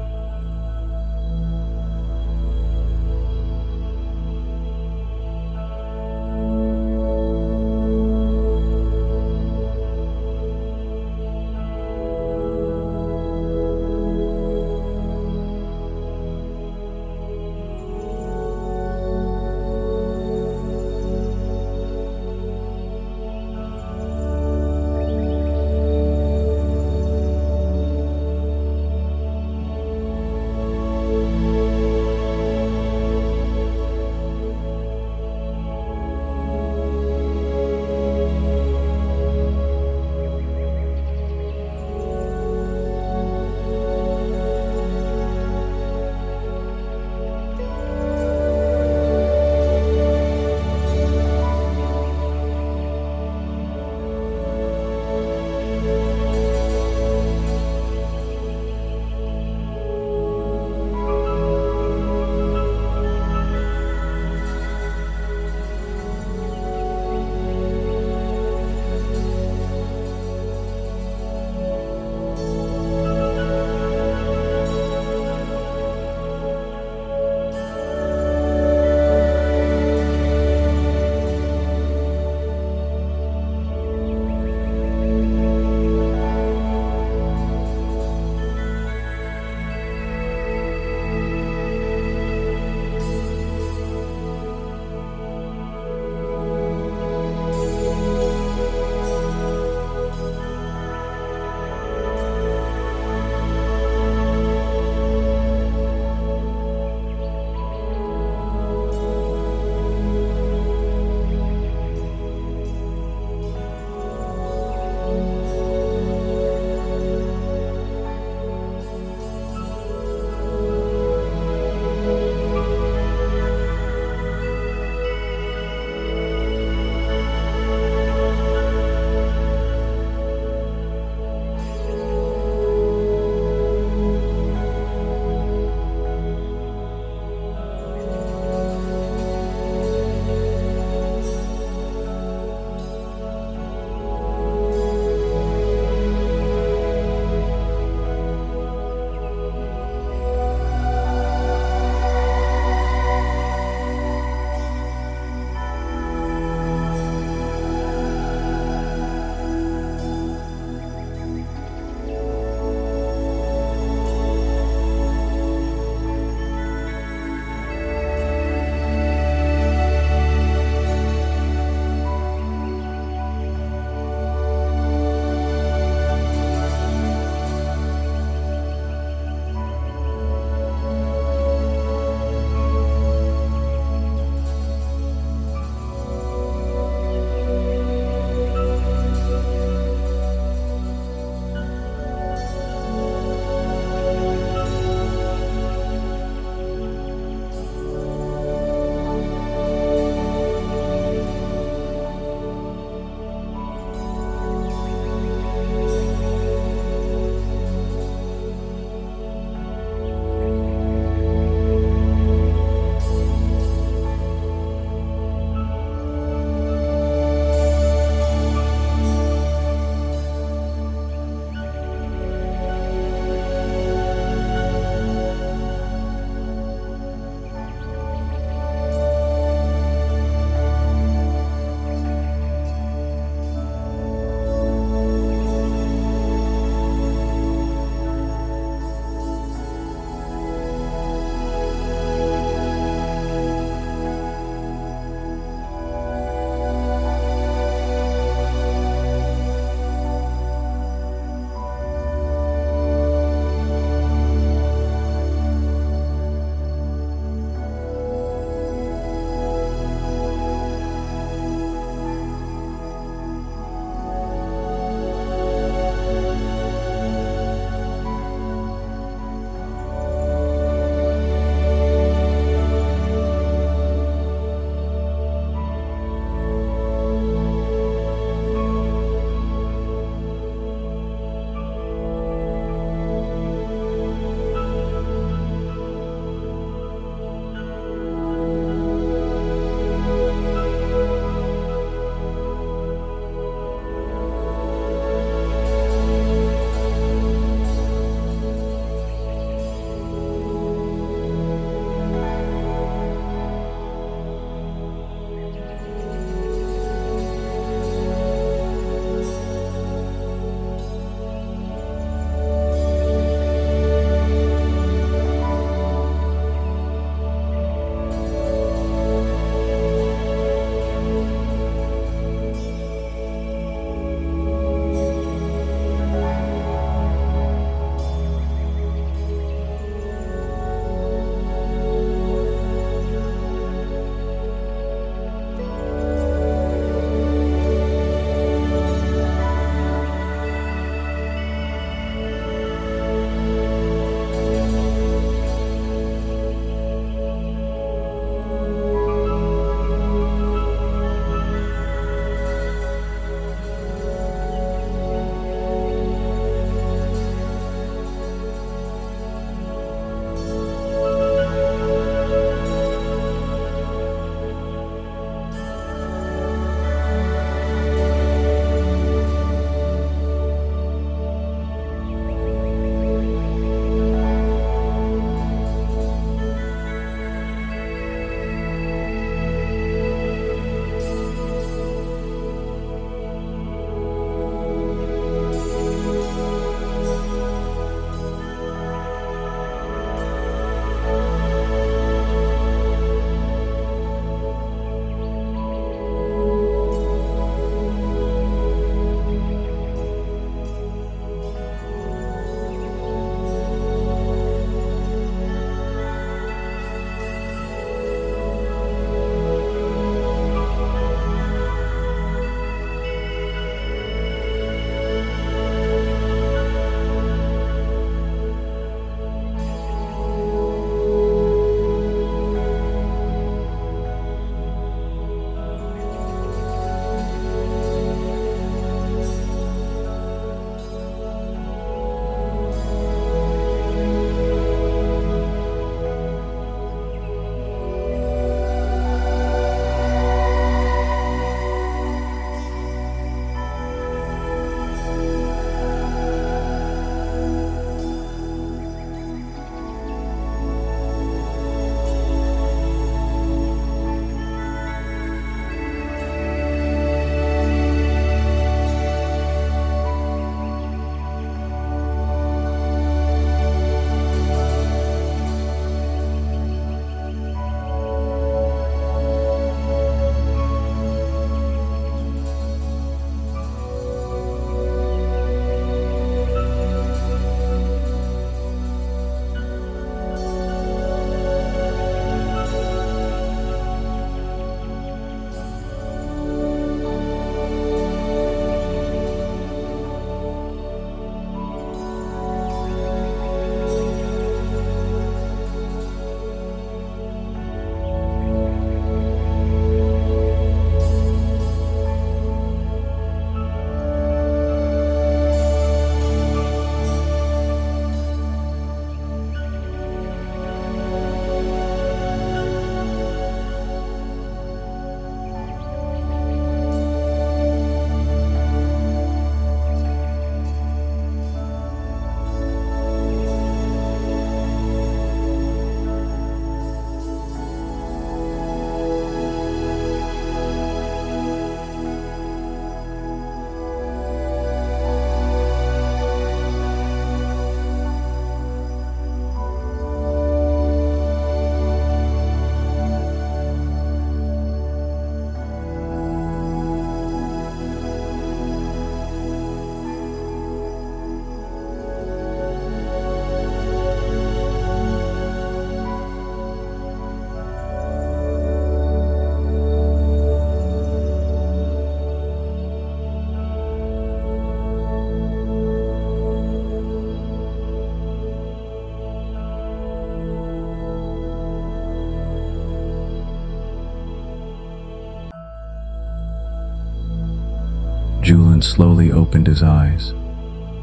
Julian slowly opened his eyes.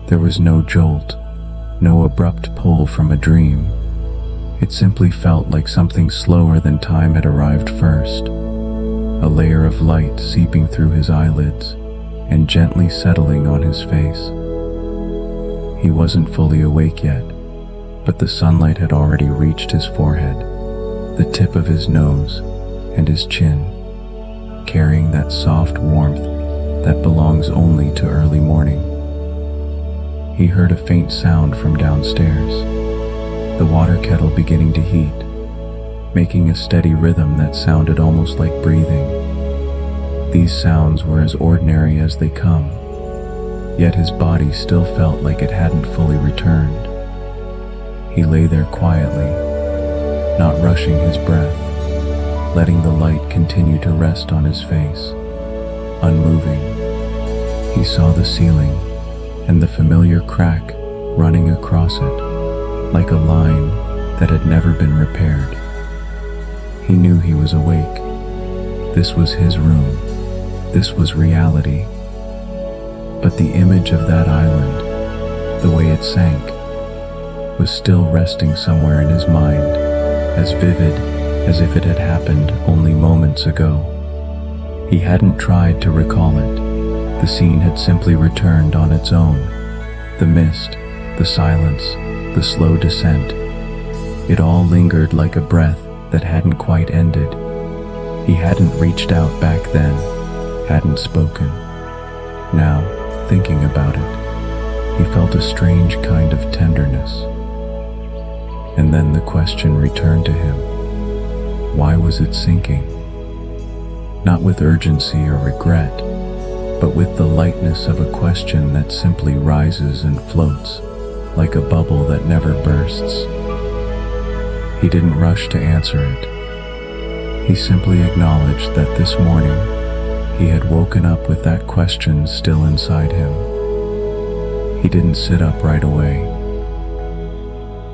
There was no jolt, no abrupt pull from a dream. It simply felt like something slower than time had arrived first. A layer of light seeping through his eyelids and gently settling on his face. He wasn't fully awake yet, but the sunlight had already reached his forehead, the tip of his nose, and his chin, carrying that soft warmth that belongs only to early morning. He heard a faint sound from downstairs, the water kettle beginning to heat, making a steady rhythm that sounded almost like breathing. These sounds were as ordinary as they come, yet his body still felt like it hadn't fully returned. He lay there quietly, not rushing his breath, letting the light continue to rest on his face, unmoving. He saw the ceiling and the familiar crack running across it, like a line that had never been repaired. He knew he was awake. This was his room. This was reality. But the image of that island, the way it sank, was still resting somewhere in his mind, as vivid as if it had happened only moments ago. He hadn't tried to recall it. The scene had simply returned on its own. The mist, the silence, the slow descent. It all lingered like a breath that hadn't quite ended. He hadn't reached out back then, hadn't spoken. Now, thinking about it, he felt a strange kind of tenderness. And then the question returned to him. Why was it sinking? Not with urgency or regret, but with the lightness of a question that simply rises and floats, like a bubble that never bursts. He didn't rush to answer it. He simply acknowledged that this morning he had woken up with that question still inside him. He didn't sit up right away.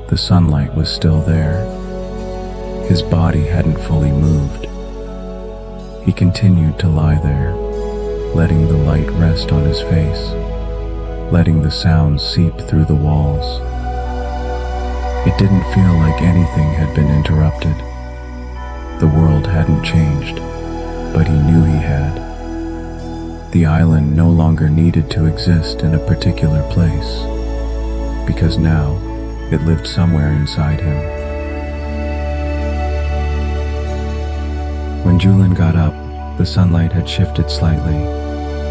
The sunlight was still there. His body hadn't fully moved. He continued to lie there, letting the light rest on his face, letting the sounds seep through the walls. It didn't feel like anything had been interrupted. The world hadn't changed, but he knew he had. The island no longer needed to exist in a particular place, because now it lived somewhere inside him. When Julian got up, the sunlight had shifted slightly.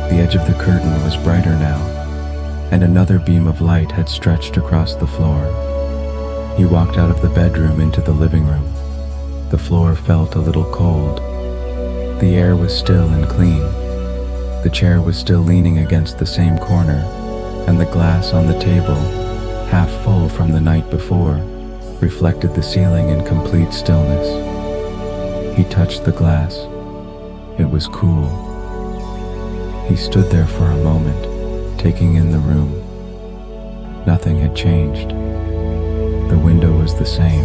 The edge of the curtain was brighter now, and another beam of light had stretched across the floor. He walked out of the bedroom into the living room. The floor felt a little cold. The air was still and clean. The chair was still leaning against the same corner, and the glass on the table, half full from the night before, reflected the ceiling in complete stillness. He touched the glass. It was cool. He stood there for a moment, taking in the room. Nothing had changed. The window was the same.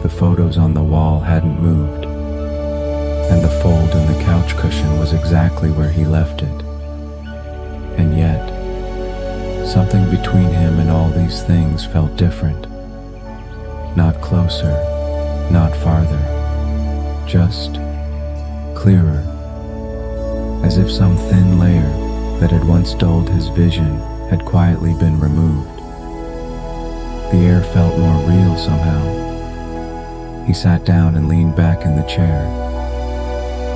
The photos on the wall hadn't moved, and the fold in the couch cushion was exactly where he left it. And yet, something between him and all these things felt different. Not closer, not farther, just clearer, as if some thin layer that had once dulled his vision had quietly been removed. The air felt more real somehow. He sat down and leaned back in the chair.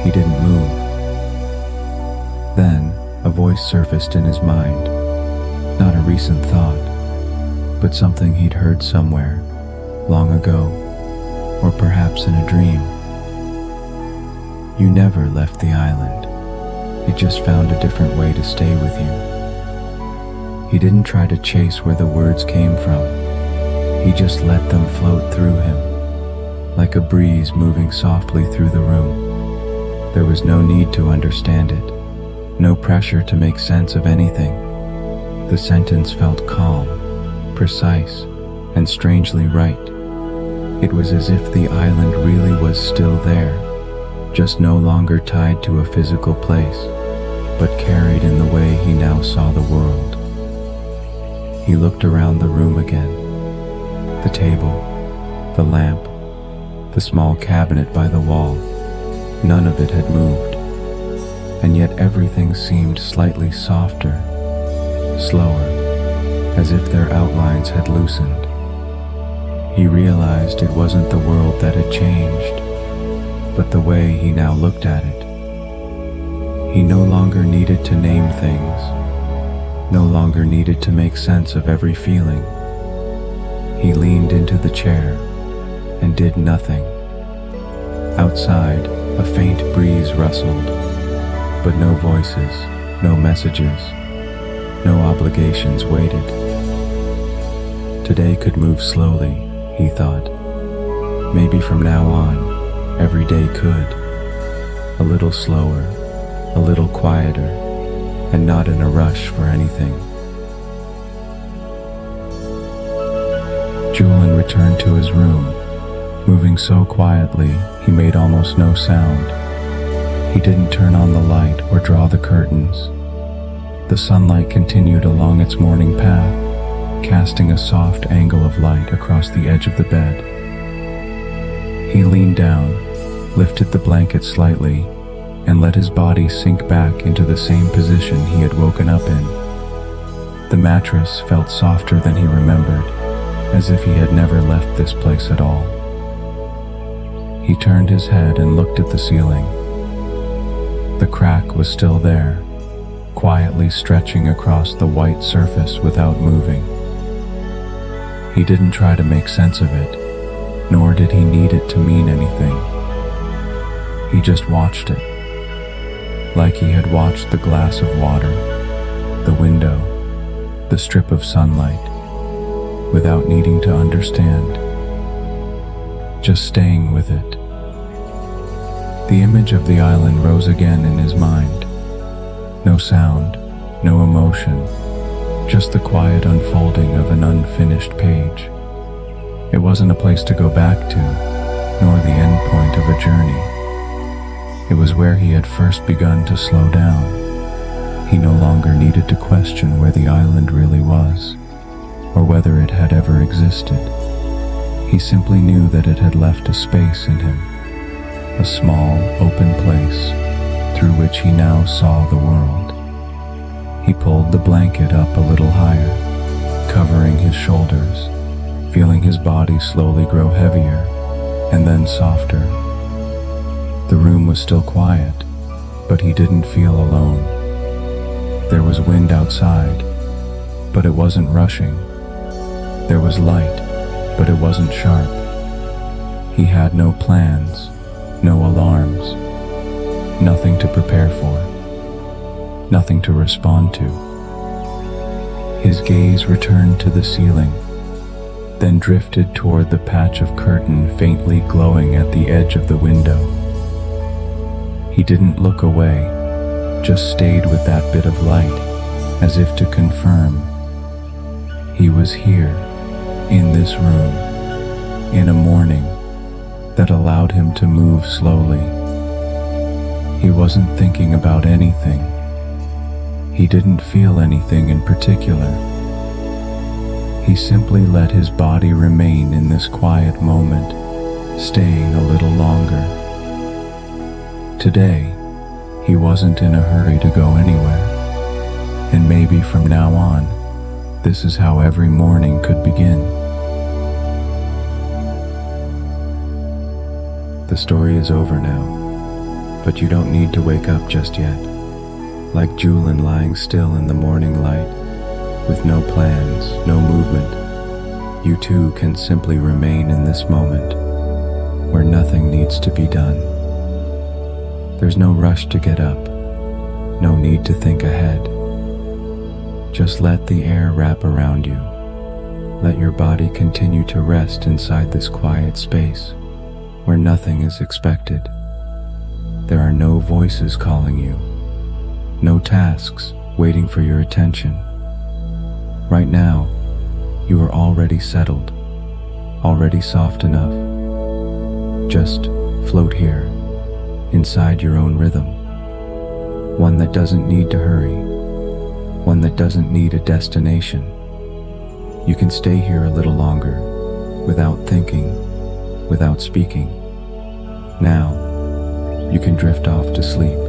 He didn't move. Then, a voice surfaced in his mind. Not a recent thought, but something he'd heard somewhere, long ago, or perhaps in a dream. You never left the island. It just found a different way to stay with you. He didn't try to chase where the words came from. He just let them float through him, like a breeze moving softly through the room. There was no need to understand it, no pressure to make sense of anything. The sentence felt calm, precise, and strangely right. It was as if the island really was still there, just no longer tied to a physical place. but carried in the way he now saw the world. He looked around the room again. The table, the lamp, the small cabinet by the wall, none of it had moved, and yet everything seemed slightly softer, slower, as if their outlines had loosened. He realized it wasn't the world that had changed, but the way he now looked at it. He no longer needed to name things, no longer needed to make sense of every feeling. He leaned into the chair and did nothing. Outside, a faint breeze rustled, but no voices, no messages, no obligations waited. Today could move slowly, he thought. Maybe from now on, every day could. A little slower, a little quieter, and not in a rush for anything. Julian returned to his room, moving so quietly he made almost no sound. He didn't turn on the light or draw the curtains. The sunlight continued along its morning path, casting a soft angle of light across the edge of the bed. He leaned down, lifted the blanket slightly, and let his body sink back into the same position he had woken up in. The mattress felt softer than he remembered, as if he had never left this place at all. He turned his head and looked at the ceiling. The crack was still there, quietly stretching across the white surface without moving. He didn't try to make sense of it, nor did he need it to mean anything. He just watched it, like he had watched the glass of water, the window, the strip of sunlight, without needing to understand, just staying with it. The image of the island rose again in his mind. No sound, no emotion, just the quiet unfolding of an unfinished page. It wasn't a place to go back to, nor the end point of a journey. It was where he had first begun to slow down. He no longer needed to question where the island really was, or whether it had ever existed. He simply knew that it had left a space in him, a small, open place through which he now saw the world. He pulled the blanket up a little higher, covering his shoulders, feeling his body slowly grow heavier and then softer. The room was still quiet, but he didn't feel alone. There was wind outside, but it wasn't rushing. There was light, but it wasn't sharp. He had no plans, no alarms, nothing to prepare for, nothing to respond to. His gaze returned to the ceiling, then drifted toward the patch of curtain faintly glowing at the edge of the window. He didn't look away, just stayed with that bit of light, as if to confirm. He was here, in this room, in a morning that allowed him to move slowly. He wasn't thinking about anything. He didn't feel anything in particular. He simply let his body remain in this quiet moment, staying a little longer. Today, he wasn't in a hurry to go anywhere, and maybe from now on, this is how every morning could begin. The story is over now, but you don't need to wake up just yet. Like Julian lying still in the morning light, with no plans, no movement, you too can simply remain in this moment, where nothing needs to be done. There's no rush to get up, no need to think ahead. Just let the air wrap around you. Let your body continue to rest inside this quiet space, where nothing is expected. There are no voices calling you, no tasks waiting for your attention. Right now, you are already settled, already soft enough. Just float here, inside your own rhythm. one that doesn't need to hurry, one that doesn't need a destination. You can stay here a little longer, without thinking, without speaking. Now, you can drift off to sleep.